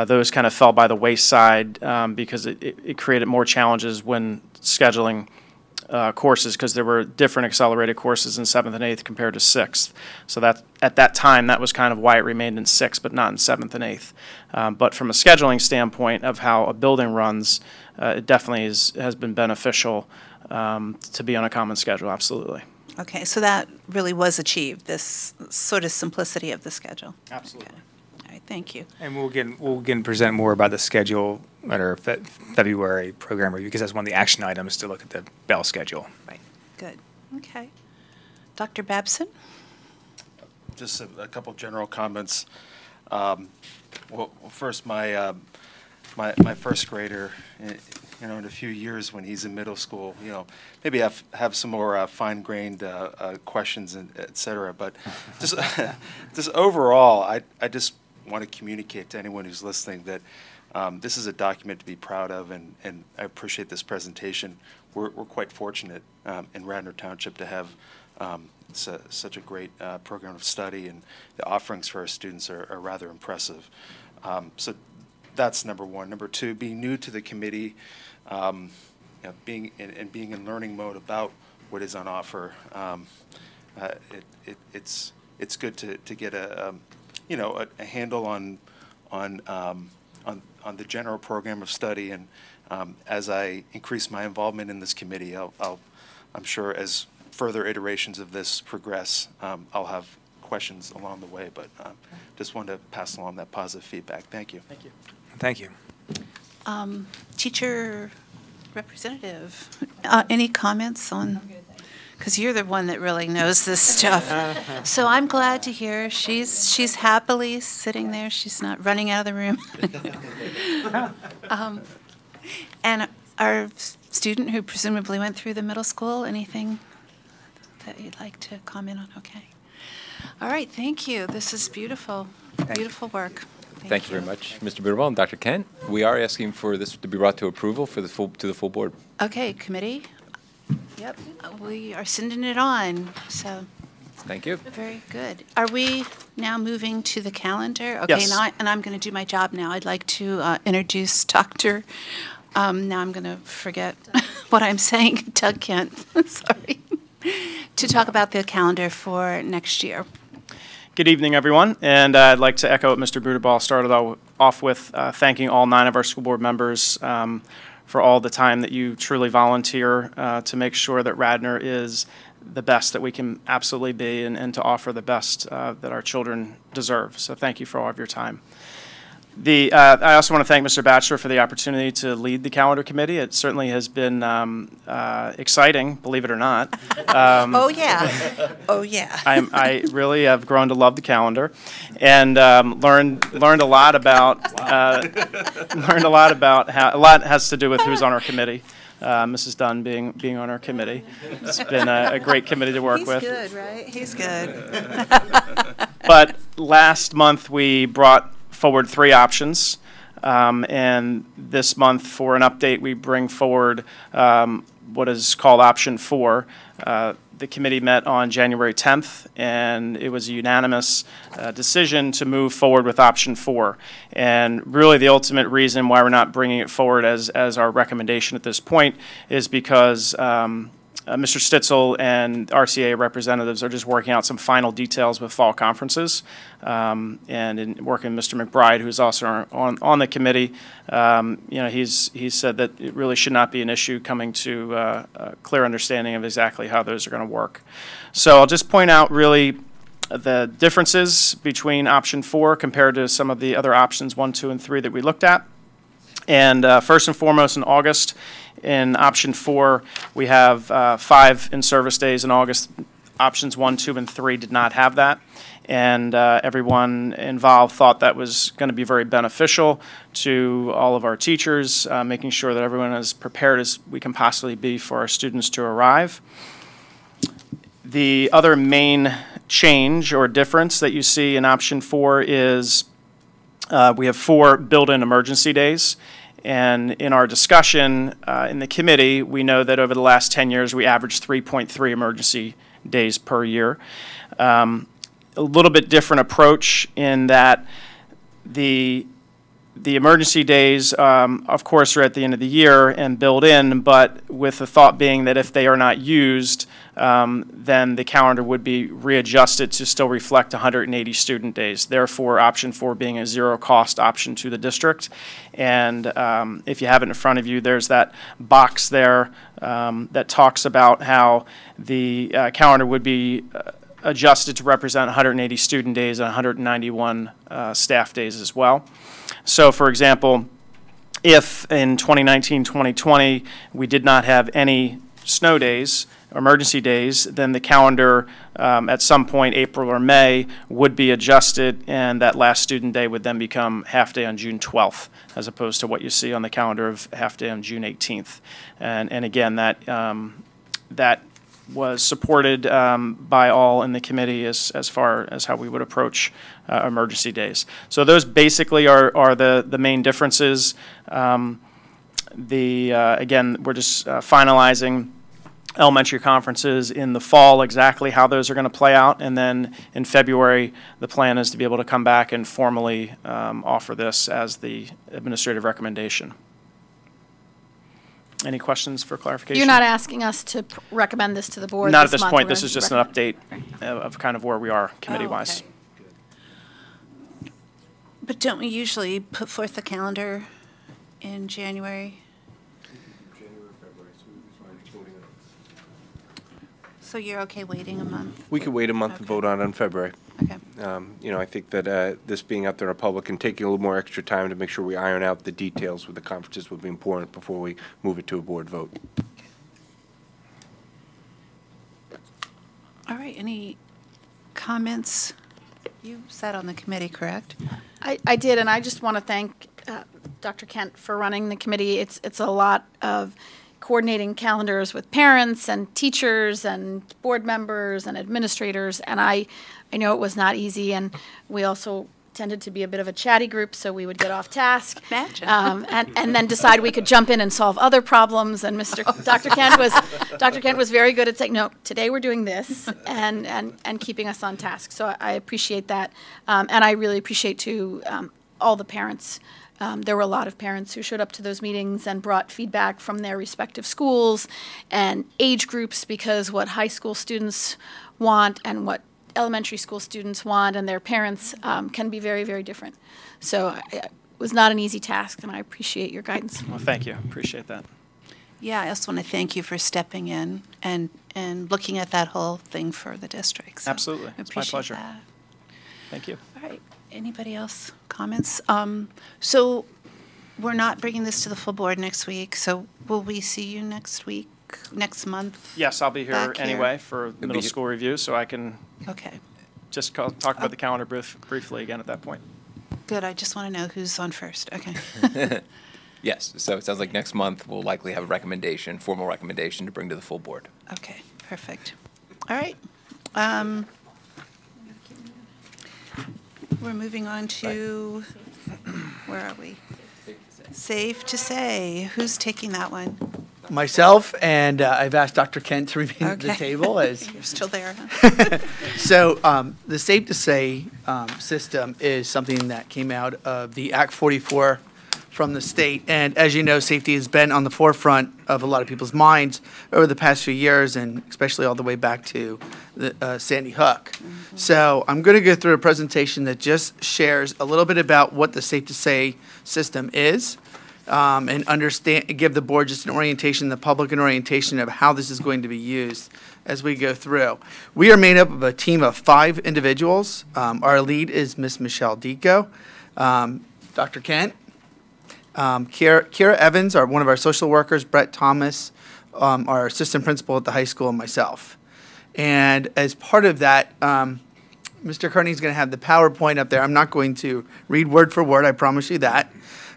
those kind of fell by the wayside because it created more challenges when scheduling courses, because there were different accelerated courses in 7th and 8th compared to 6th. So that at that time, that was kind of why it remained in 6th, but not in 7th and 8th. But from a scheduling standpoint of how a building runs, it definitely has been beneficial to be on a common schedule, absolutely. Okay, so that really was achieved, this sort of simplicity of the schedule. Absolutely. Okay. All right, thank you. And we'll again present more about the schedule at our February program review, because that's one of the action items to look at the bell schedule. Right, good. Okay. Dr. Babson? Just a couple general comments. Well, first, my first grader, in a few years when he's in middle school, maybe have some more fine-grained questions, and et cetera. But just overall, I just want to communicate to anyone who's listening that this is a document to be proud of, and I appreciate this presentation. We're quite fortunate in Radnor Township to have such a great program of study, and the offerings for our students are rather impressive. So that's number one. Number two, being new to the committee, being in learning mode about what is on offer, it's good to get a handle on the general program of study, and as I increase my involvement in this committee, I'm sure as further iterations of this progress, I'll have questions along the way, but just wanted to pass along that positive feedback. Thank you. Thank you. Thank you. Teacher representative, any comments on, because you're the one that really knows this stuff. So I'm glad to hear she's happily sitting there. She's not running out of the room. And our student who presumably went through the middle school, anything that you'd like to comment on? Okay. All right, thank you. This is beautiful. Beautiful work. Thank you very much, Mr. Biderwall and Dr. Kent. We are asking for this to be brought to approval to the full board. Okay, committee. Yep, we are sending it on. So. Thank you. Very good. Are we now moving to the calendar? Okay, yes. And I'm going to do my job now. I'd like to introduce Dr. Now I'm going to forget what I'm saying. Doug Kent. Sorry. To talk about the calendar for next year. Good evening, everyone, and I'd like to echo what Mr. Biderwall started off with, thanking all 9 of our school board members for all the time that you truly volunteer to make sure that Radnor is the best that we can absolutely be, and to offer the best that our children deserve. So thank you for all of your time. I also want to thank Mr. Batchelor for the opportunity to lead the calendar committee. It certainly has been exciting, believe it or not. Oh, yeah. Oh, yeah. I really have grown to love the calendar, and learned a lot about how a lot has to do with who's on our committee. Mrs. Dunn being on our committee. It's been a great committee to work with. He's good, right? He's good. But last month we brought forward 3 options, and this month for an update we bring forward what is called option 4. The committee met on January 10th, and it was a unanimous decision to move forward with option 4. And really the ultimate reason why we're not bringing it forward as our recommendation at this point is because Mr. Stitzel and RCA representatives are just working out some final details with fall conferences, and in working with Mr. McBride, who's also on the committee. He's said that it really should not be an issue coming to a clear understanding of exactly how those are going to work. So I'll just point out really the differences between option 4 compared to some of the other options 1, 2, and 3 that we looked at. And first and foremost, in August, in option 4, we have 5 in-service days in August. Options 1, 2, and 3 did not have that. And everyone involved thought that was going to be very beneficial to all of our teachers, making sure that everyone is prepared as we can possibly be for our students to arrive. The other main change or difference that you see in option 4 is we have 4 built-in emergency days. And in our discussion in the committee, we know that over the last 10 years, we averaged 3.3 emergency days per year. A little bit different approach in that the emergency days, of course, are at the end of the year and built in, but with the thought being that if they are not used, then the calendar would be readjusted to still reflect 180 student days. Therefore, option 4 being a zero-cost option to the district. And if you have it in front of you, there's that box there that talks about how the calendar would be adjusted to represent 180 student days and 191 staff days as well. So, for example, if in 2019-2020 we did not have any snow days, emergency days, then the calendar at some point, April or May, would be adjusted, and that last student day would then become half day on June 12th, as opposed to what you see on the calendar of half day on June 18th. And again, that was supported by all in the committee as far as how we would approach emergency days. So those basically are the main differences. Again, we're just finalizing elementary conferences in the fall, exactly how those are going to play out, and then in February the plan is to be able to come back and formally offer this as the administrative recommendation. Any questions for clarification? You're not asking us to recommend this to the board? Not at this point. This is just an update of kind of where we are committee-wise. Oh, okay. But don't we usually put forth the calendar in January? So you're okay waiting a month? We could wait a month and vote on it in February. Okay. I think that this being out there in public and taking a little more extra time to make sure we iron out the details with the conferences would be important before we move it to a board vote. All right, any comments? You sat on the committee, correct? I did, and I just want to thank Dr. Kent for running the committee. It's a lot of coordinating calendars with parents and teachers and board members and administrators, and I know it was not easy, and we also tended to be a bit of a chatty group, so we would get off task. Imagine. And then decide we could jump in and solve other problems, and Dr. Kent was very good at saying, no, today we're doing this, and keeping us on task. So I appreciate that, and I really appreciate, too, all the parents. There were a lot of parents who showed up to those meetings and brought feedback from their respective schools and age groups, because what high school students want and what elementary school students want and their parents can be very, very different. So it was not an easy task, and I appreciate your guidance. Well, thank you. Appreciate that. Yeah, I also want to thank you for stepping in and looking at that whole thing for the district. So absolutely. It's my pleasure. That. Thank you. All right. Anybody else comments? So we're not bringing this to the full board next week, so will we see you next week, next month? Yes, I'll be here Back here? anyway for the middle school review, so I can Okay, just talk about the calendar briefly again at that point. good. I just want to know who's on first. Okay. Yes, so it sounds like next month we'll likely have a recommendation, formal recommendation to bring to the full board. Okay, perfect. All right. We're moving on to, where are we? Safe to say. Who's taking that one? Myself, and I've asked Dr. Kent to remain at the Okay. table as. You're still there, huh? So the Safe to Say system is something that came out of the Act 44 from the state. And as you know, safety has been on the forefront of a lot of people's minds over the past few years, and especially all the way back to the Sandy Hook. So I'm going to go through a presentation that just shares a little bit about what the Safe to Say system is, and give the board just an orientation, the public an orientation of how this is going to be used as we go through. We are made up of a team of 5 individuals. Our lead is Miss Michelle Dico, Dr. Kent, Kira Evans, one of our social workers, Brett Thomas, our assistant principal at the high school, and myself. And as part of that, Mr. Kearney is going to have the PowerPoint up there. I'm not going to read word for word, I promise you that.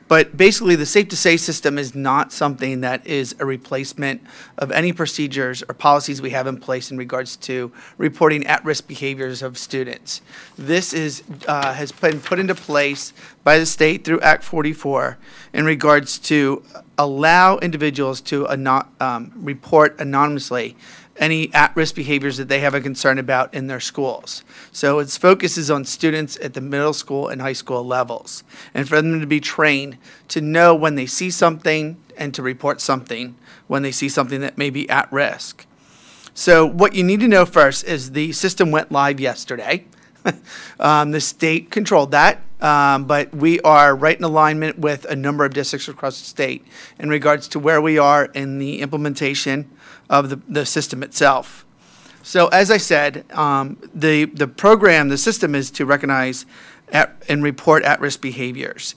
But basically, the Safe to Say system is not something that is a replacement of any procedures or policies we have in place in regards to reporting at-risk behaviors of students. This has been put into place by the state through Act 44 in regards to allow individuals to report anonymously any at-risk behaviors that they have a concern about in their schools. So its focus is on students at the middle school and high school levels, and for them to be trained to know when they see something and to report something when they see something that may be at risk. So what you need to know first is the system went live yesterday. The state controlled that, but we are right in alignment with a number of districts across the state in regards to where we are in the implementation of the system itself. So as I said, the system is to recognize and report at-risk behaviors.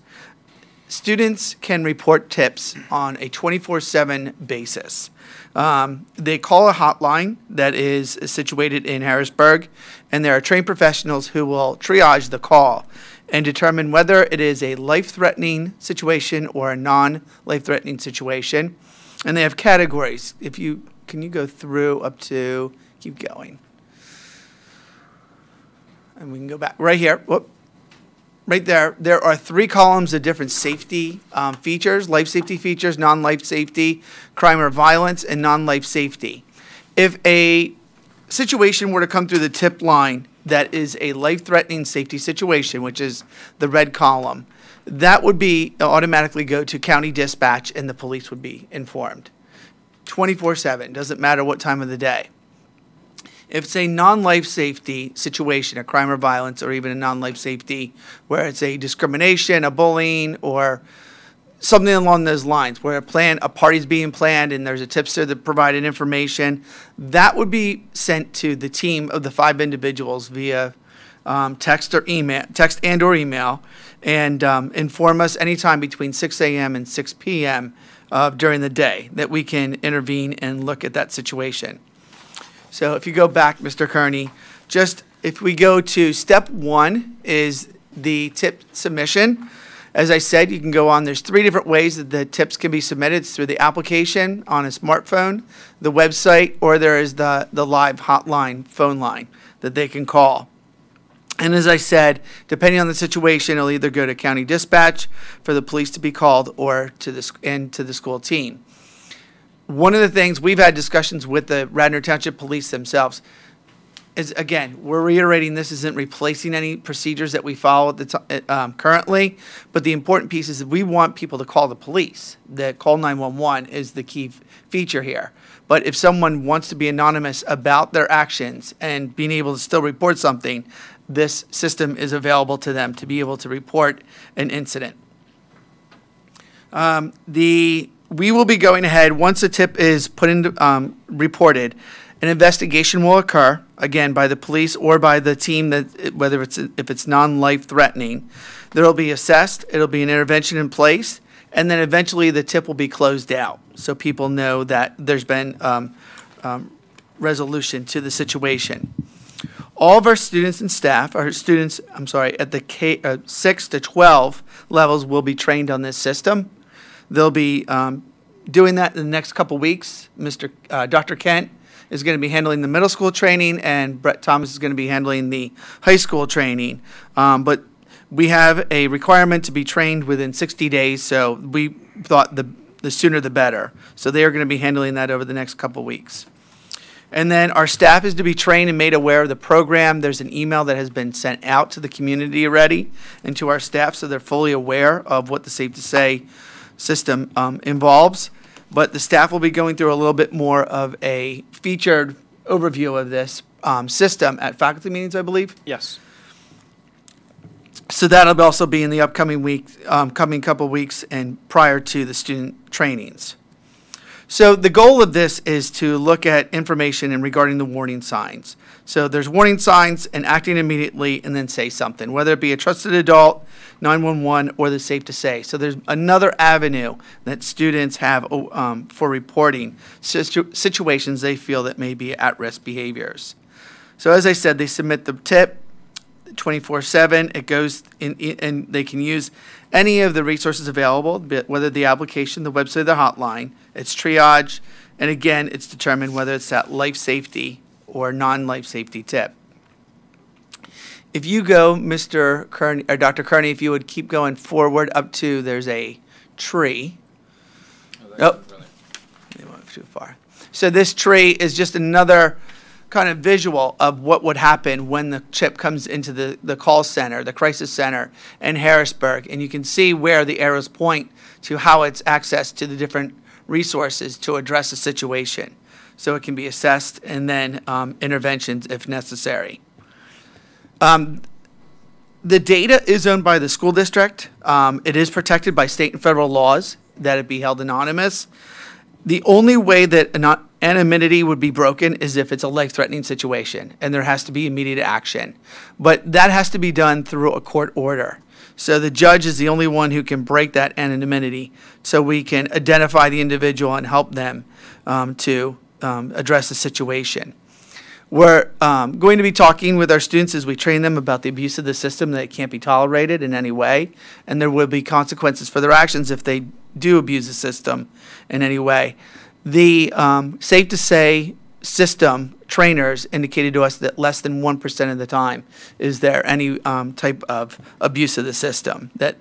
Students can report tips on a 24/7 basis. They call a hotline that is situated in Harrisburg, and there are trained professionals who will triage the call and determine whether it is a life-threatening situation or a non-life-threatening situation. And they have categories. Can you go through up to, keep going. And we can go back right here. Whoop. Right there, there are 3 columns of different safety features: life safety features, non-life safety, crime or violence, and non-life safety. If a situation were to come through the tip line that is a life-threatening safety situation, which is the red column, that would automatically go to county dispatch, and the police would be informed. 24/7, doesn't matter what time of the day. If it's a non-life safety situation, a crime or violence, or even a non-life safety where it's a discrimination, a bullying, or something along those lines, where a party's being planned and there's a tipster that provided information, that would be sent to the team of the 5 individuals via text and or email, and inform us anytime between 6 a.m. and 6 p.m. During the day that we can intervene and look at that situation. So if you go back, Mr. Kearney, if we go to step 1 is the tip submission. As I said, you can go on. There's 3 different ways that the tips can be submitted. It's through the application on a smartphone, the website, or there is the live hotline phone line that they can call. And as I said, depending on the situation, it'll either go to county dispatch for the police to be called or to the school team. One of the things we've had discussions with the Radnor Township Police themselves is, again, we're reiterating this isn't replacing any procedures that we follow currently, but the important piece is that we want people to call the police. The call 911 is the key feature here. But if someone wants to be anonymous about their actions and being able to still report something, this system is available to them to be able to report an incident. The we will be going ahead, once the tip is put into, reported, an investigation will occur, again, by the police or by the team, that whether if it's non-life threatening. There will be assessed, it'll be an intervention in place, and then eventually the tip will be closed out, so people know that there's been resolution to the situation. All of our students and staff, at the 6 to 12 levels will be trained on this system. They'll be doing that in the next couple weeks. Dr. Kent is going to be handling the middle school training, and Brett Thomas is going to be handling the high school training. But we have a requirement to be trained within 60 days, so we thought the sooner the better. So they are going to be handling that over the next couple weeks. And then our staff is to be trained and made aware of the program. There's an email that has been sent out to the community already and to our staff, so they're fully aware of what the Safe to Say system involves. But the staff will be going through a little bit more of a featured overview of this system at faculty meetings, I believe. Yes. So that'll also be in the upcoming coming couple weeks and prior to the student trainings. So the goal of this is to look at information and regarding the warning signs. So there's warning signs and acting immediately and then say something, whether it be a trusted adult, 911, or the Safe to Say. So there's another avenue that students have for reporting situations they feel that may be at-risk behaviors. So as I said, they submit the tip 24/7. It goes in, and they can use any of the resources available, whether the application, the website, the hotline. It's triage, and again, it's determined whether it's that life safety or non-life safety tip. If you go, Mr. Kearney, or Dr. Kearney, if you would keep going forward up to, there's a tree. Oh, they went too far. So this tree is just another kind of visual of what would happen when the chip comes into the call center, the crisis center in Harrisburg. And you can see where the arrows point to how it's accessed to the different resources to address the situation. So it can be assessed and then interventions if necessary. The data is owned by the school district. It is protected by state and federal laws that it be held anonymous. The only way that anonymity would be broken is if it's a life-threatening situation, and there has to be immediate action. But that has to be done through a court order. So the judge is the only one who can break that anonymity, so we can identify the individual and help them to address the situation. We're going to be talking with our students as we train them about the abuse of the system, that it can't be tolerated in any way, and there will be consequences for their actions if they do abuse the system in any way. The Safe to Say system trainers indicated to us that less than 1% of the time is there any type of abuse of the system. That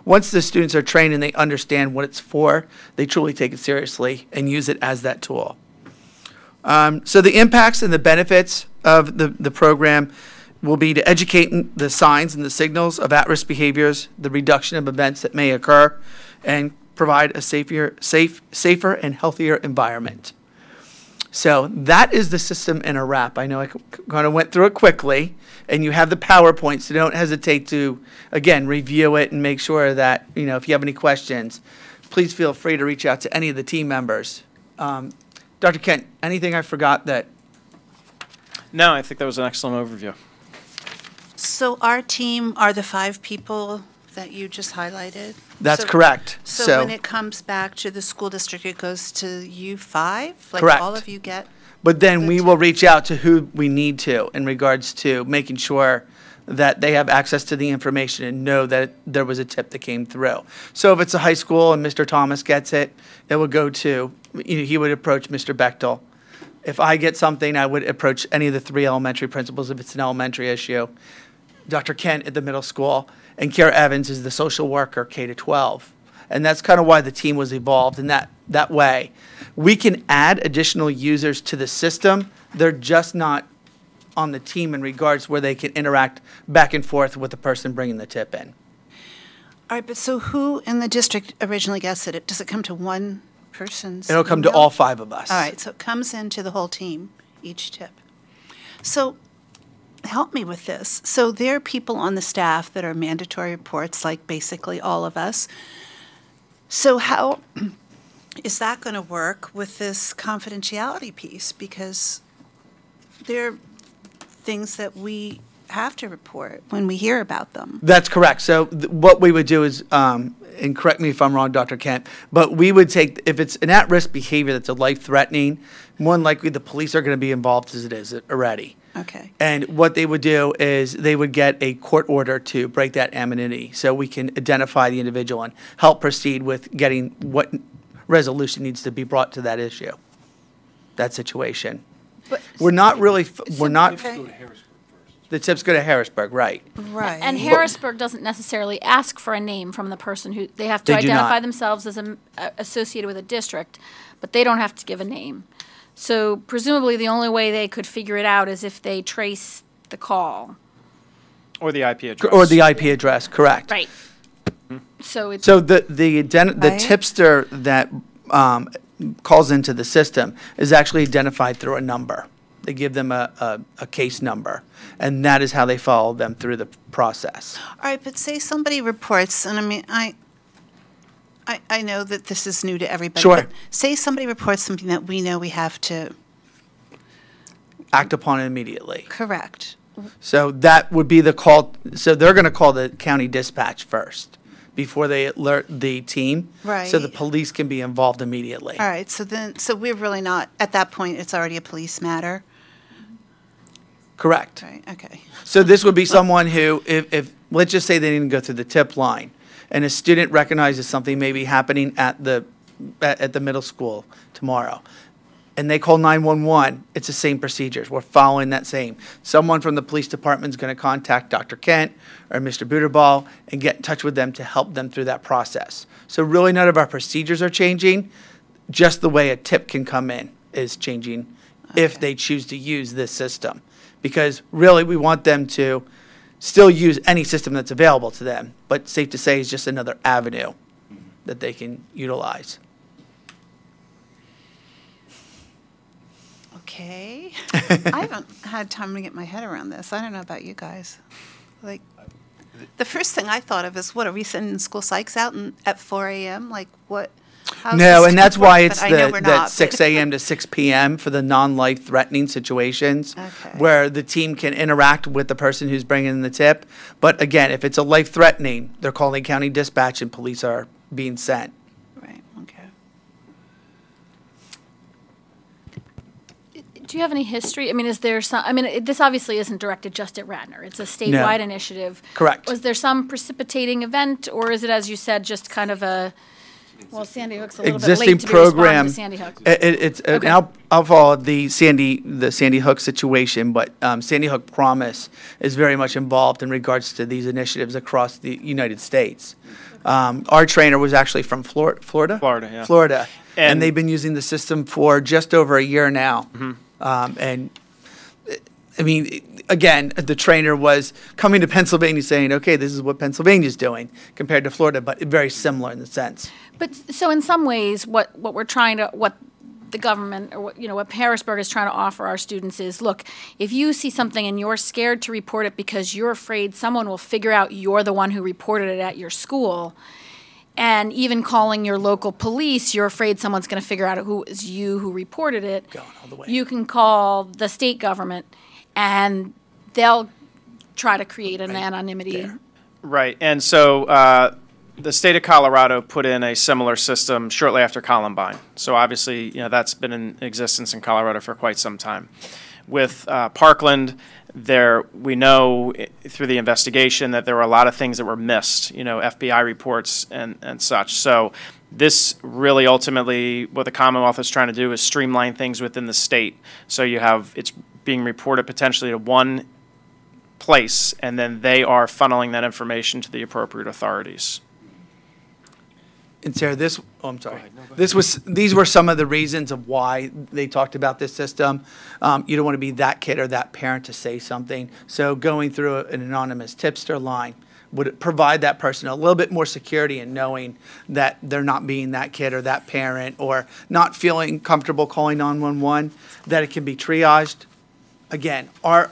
once the students are trained and they understand what it's for, they truly take it seriously and use it as that tool. So the impacts and the benefits of the program will be to educate the signs and the signals of at-risk behaviors, the reduction of events that may occur, and provide a safer and healthier environment. So that is the system in a wrap. I know I kind of went through it quickly, and you have the PowerPoint, so don't hesitate to, again, review it and make sure that, if you have any questions, please feel free to reach out to any of the team members. Dr. Kent, anything I forgot that? No, I think that was an excellent overview. So our team are the 5 people that you just highlighted? That's correct. So when it comes back to the school district, it goes to you 5? Like correct. All of you get? But then we will reach out to who we need to in regards to making sure that they have access to the information and know that there was a tip that came through. So if it's a high school and Mr. Thomas gets it, it would go to, he would approach Mr. Bechtel. If I get something, I would approach any of the 3 elementary principals if it's an elementary issue. Dr. Kent at the middle school, and Kara Evans is the social worker, K-12. And that's kind of why the team was evolved in that way. We can add additional users to the system. They're just not on the team in regards where they can interact back and forth with the person bringing the tip in. All right, but so who in the district originally gets it? Does it come to one person's It'll come to all 5 of us. All right, so it comes into the whole team, each tip. So help me with this. So there are people on the staff that are mandatory reports, like basically all of us. So how is that going to work with this confidentiality piece? Because there are things that we have to report when we hear about them. That's correct. So what we would do is, and correct me if I'm wrong, Dr. Kent, but we would take, if it's an at-risk behavior that's a life-threatening, more than likely the police are going to be involved as it is already. Okay. And what they would do is they would get a court order to break that anonymity so we can identify the individual and help proceed with getting what resolution needs to be brought to that issue, that situation. But We're not really, we're not, okay. the tips go to Harrisburg, right. Right. And Harrisburg doesn't necessarily ask for a name from the person who, they have to They do identify not. themselves as associated with a district, but they don't have to give a name. So presumably the only way they could figure it out is if they trace the call. Or the IP address. Or the IP address, correct. Right. So it's. So the Right. tipster that calls into the system is actually identified through a number. They give them a case number, and that is how they follow them through the process. All right, but say somebody reports, and I mean, I know that this is new to everybody. Sure. But say somebody reports something that we know we have to Act upon it immediately. correct. So that would be the call. So they're going to call the county dispatch first before they alert the team. Right. So the police can be involved immediately. All right, so we're really not, at that point, it's already a police matter? Correct. Right, okay. So this would be someone who, if let's just say they didn't go through the tip line, and a student recognizes something may be happening at the middle school tomorrow, and they call 911, it's the same procedures. We're following that same. Someone from the police department is going to contact Dr. Kent or Mr. Butterball and get in touch with them to help them through that process. So really none of our procedures are changing, just the way a tip can come in is changing if they choose to use this system. Because really we want them to still use any system that's available to them, but safe to say is just another avenue that they can utilize. Okay. I haven't had time to get my head around this. I don't know about you guys. Like, the first thing I thought of is, what, are we sending school psychs out at 4 a.m.? Like, what? how's No, this and gonna that's why work? it's But I know we're that not, 6 but- a.m. to 6 p.m. for the non-life threatening situations Okay. where the team can interact with the person who's bringing in the tip. But again, if it's a life threatening, they're calling county dispatch and police are being sent. Right, okay. Do you have any history? I mean, is there some, I mean, this obviously isn't directed just at Radnor. It's a statewide initiative. Correct. Was there some precipitating event, or is it, as you said, just kind of a, well, Sandy Hook's a little bit Existing late to be responding program. to Sandy Hook. It's Okay. and I'll follow the Sandy Hook situation, but Sandy Hook Promise is very much involved in regards to these initiatives across the United States. Our trainer was actually from Florida. Florida, yeah. Florida, and And- they've been using the system for just over a year now. Mm-hmm. And I mean, again, the trainer was coming to Pennsylvania saying, "Okay, this is what Pennsylvania's doing," compared to Florida, but very similar in the sense. But, so in some ways, what we're trying to, what the government, or what, you know, what Harrisburg is trying to offer our students is, look, if you see something and you're scared to report it because you're afraid someone will figure out you're the one who reported it at your school, and even calling your local police, you're afraid someone's going to figure out who is you who reported it. Going all the way. You can call the state government, and they'll try to create an anonymity. Right, and so the state of Colorado put in a similar system shortly after Columbine. So obviously, you know, that's been in existence in Colorado for quite some time. With Parkland, we know through the investigation that there were a lot of things that were missed, you know, FBI reports and such. So this really ultimately, what the Commonwealth is trying to do is streamline things within the state. So you have, it's being reported potentially to one place, and then they are funneling that information to the appropriate authorities. And Sarah, I'm sorry. These were some of the reasons of why they talked about this system. You don't want to be that kid or that parent to say something. So going through an anonymous tipster line would provide that person a little bit more security in knowing that they're not being that kid or that parent, or not feeling comfortable calling 911, that it can be triaged. Again, our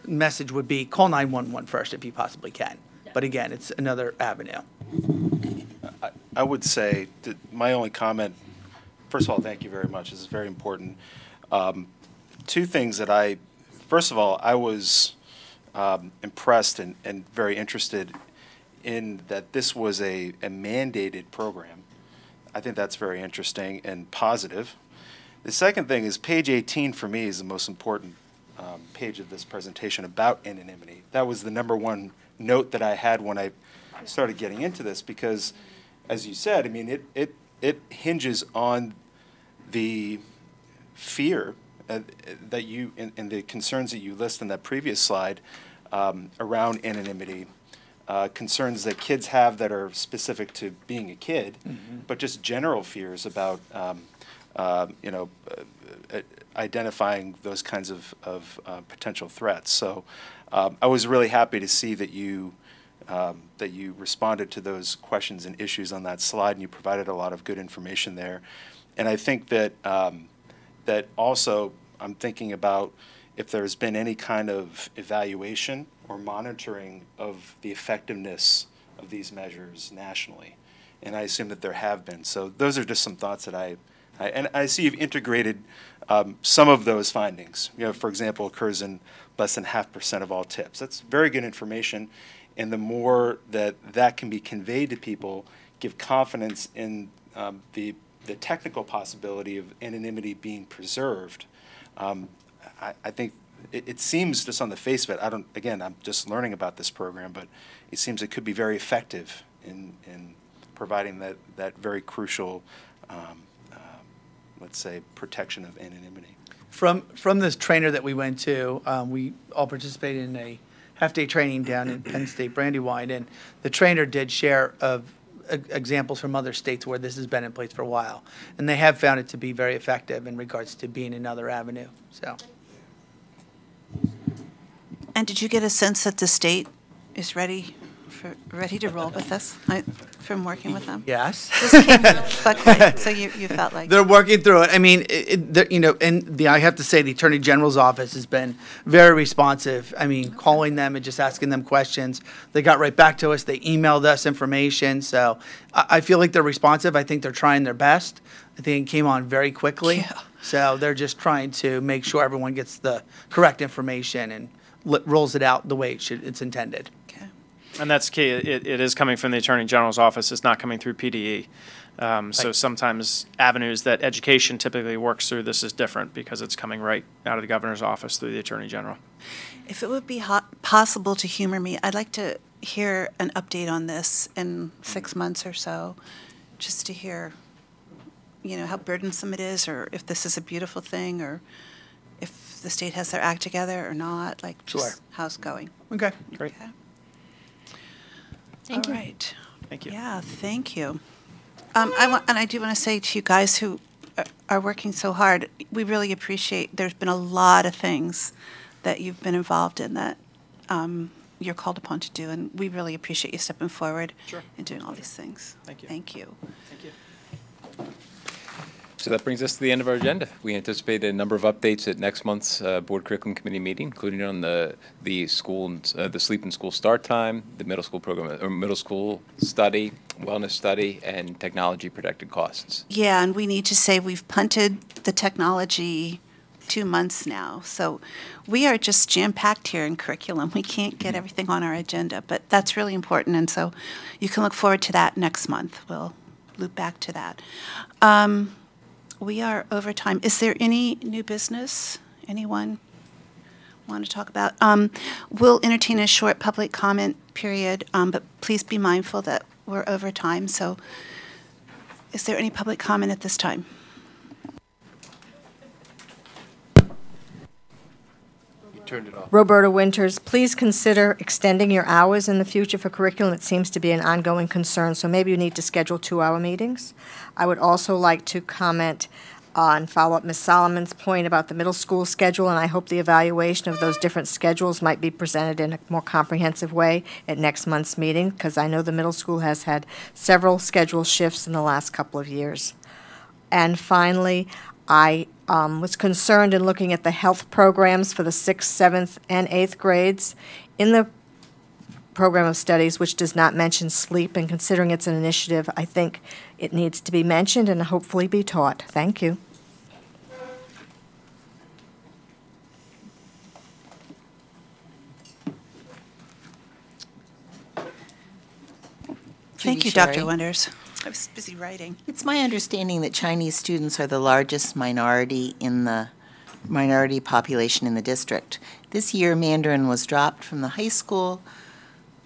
message would be call 911 first if you possibly can. But again, it's another avenue. I would say that my only comment, first of all, thank you very much. This is very important. Two things that first of all, I was impressed and very interested in that this was a mandated program. I think that's very interesting and positive. The second thing is page 18 for me is the most important page of this presentation about anonymity. That was the #1 note that I had when I started getting into this because, as you said, I mean, it hinges on the fear that you and the concerns that you list in that previous slide around anonymity, concerns that kids have that are specific to being a kid, but just general fears about identifying those kinds of potential threats. So I was really happy to see that you responded to those questions and issues on that slide, and you provided a lot of good information there. And I think that that also I'm thinking about if there's been any kind of evaluation or monitoring of the effectiveness of these measures nationally. And I assume that there have been. So those are just some thoughts that and I see you've integrated some of those findings. You know, for example, occurs in less than 0.5% of all tips. That's very good information. And the more that can be conveyed to people, give confidence in the technical possibility of anonymity being preserved. I think it seems just on the face of it, again, I'm just learning about this program, but it seems it could be very effective in providing that very crucial, let's say, protection of anonymity. From this trainer that we went to, we all participated in a half-day training down in Penn State Brandywine, and the trainer did share of examples from other states where this has been in place for a while, and they have found it to be very effective in regards to being another avenue. So. And did you get a sense that the state is ready to roll with this from working with them? Yes. This came quickly, so you felt like they're working through it. I mean, I have to say the Attorney General's office has been very responsive. I mean, calling them and just asking them questions. They got right back to us. They emailed us information. So I feel like they're responsive. I think they're trying their best. I think it came on very quickly. Yeah. So they're just trying to make sure everyone gets the correct information and rolls it out the way it's intended. Okay. And that's key. It is coming from the Attorney General's office. It's not coming through PDE. So sometimes avenues that education typically works through, this is different because it's coming right out of the governor's office through the Attorney General. If it would be possible to humor me, I'd like to hear an update on this in 6 months or so, just to hear, how burdensome it is, or if this is a beautiful thing, or if the state has their act together or not, like just how it's going. Okay, great. Okay. Thank you. All right. Thank you. Yeah, thank you. I do want to say to you guys who are working so hard, we really appreciate, there's been a lot of things that you've been involved in that you're called upon to do, and we really appreciate you stepping forward and doing all these things. Thank you. Thank you. Thank you. So that brings us to the end of our agenda. We anticipate a number of updates at next month's Board Curriculum Committee meeting, including on the sleep and school start time, the middle school program, or middle school study, wellness study, and technology protected costs. Yeah, and we need to say we've punted the technology 2 months now. So we are just jam-packed here in curriculum. We can't get everything on our agenda, but that's really important, and so you can look forward to that next month. We'll loop back to that. We are over time. Is there any new business anyone want to talk about? We'll entertain a short public comment period, but please be mindful that we're over time. So is there any public comment at this time? You turned it off. Roberta Winters, please consider extending your hours in the future for curriculum. It seems to be an ongoing concern, so maybe you need to schedule 2-hour meetings. I would also like to comment on follow-up Ms. Solomon's point about the middle school schedule, and I hope the evaluation of those different schedules might be presented in a more comprehensive way at next month's meeting, because I know the middle school has had several schedule shifts in the last couple of years. And finally, I was concerned in looking at the health programs for the 6th, 7th, and 8th grades. In the program of studies which does not mention sleep, and considering it's an initiative, I think it needs to be mentioned and hopefully be taught. Thank you. Thank you, Dr. Wonders. I was busy writing. It's my understanding that Chinese students are the largest minority in the minority population in the district. This year, Mandarin was dropped from the high school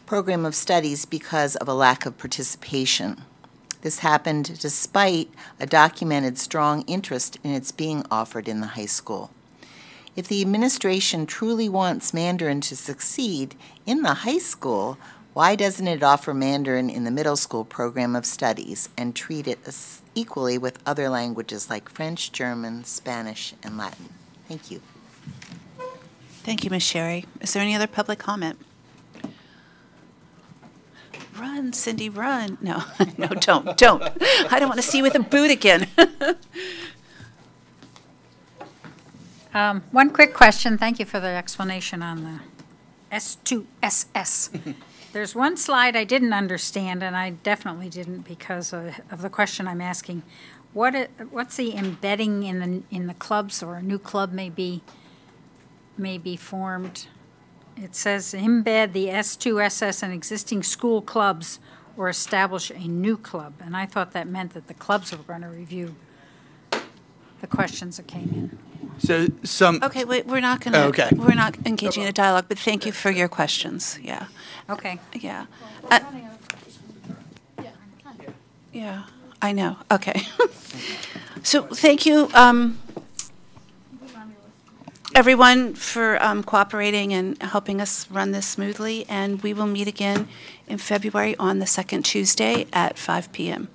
program of studies because of a lack of participation. This happened despite a documented strong interest in its being offered in the high school. If the administration truly wants Mandarin to succeed in the high school, why doesn't it offer Mandarin in the middle school program of studies and treat it equally with other languages like French, German, Spanish, and Latin? Thank you. Thank you, Ms. Sherry. Is there any other public comment? Run, Cindy, run. No, no, don't. I don't want to see you with a boot again. One quick question. Thank you for the explanation on the S2SS. There's one slide I didn't understand, and I definitely didn't because of the question I'm asking. What's the embedding in the clubs, or a new club may be formed? It says embed the S2SS in existing school clubs or establish a new club, and I thought that meant that the clubs were going to review the questions that came in. So some. Okay, wait, we're not going to. Okay. We're not engaging in a dialogue, but thank you for your questions. Yeah. Okay. Yeah. Yeah, I know. Okay. So thank you, everyone, for cooperating and helping us run this smoothly. And we will meet again in February on the second Tuesday at 5 p.m.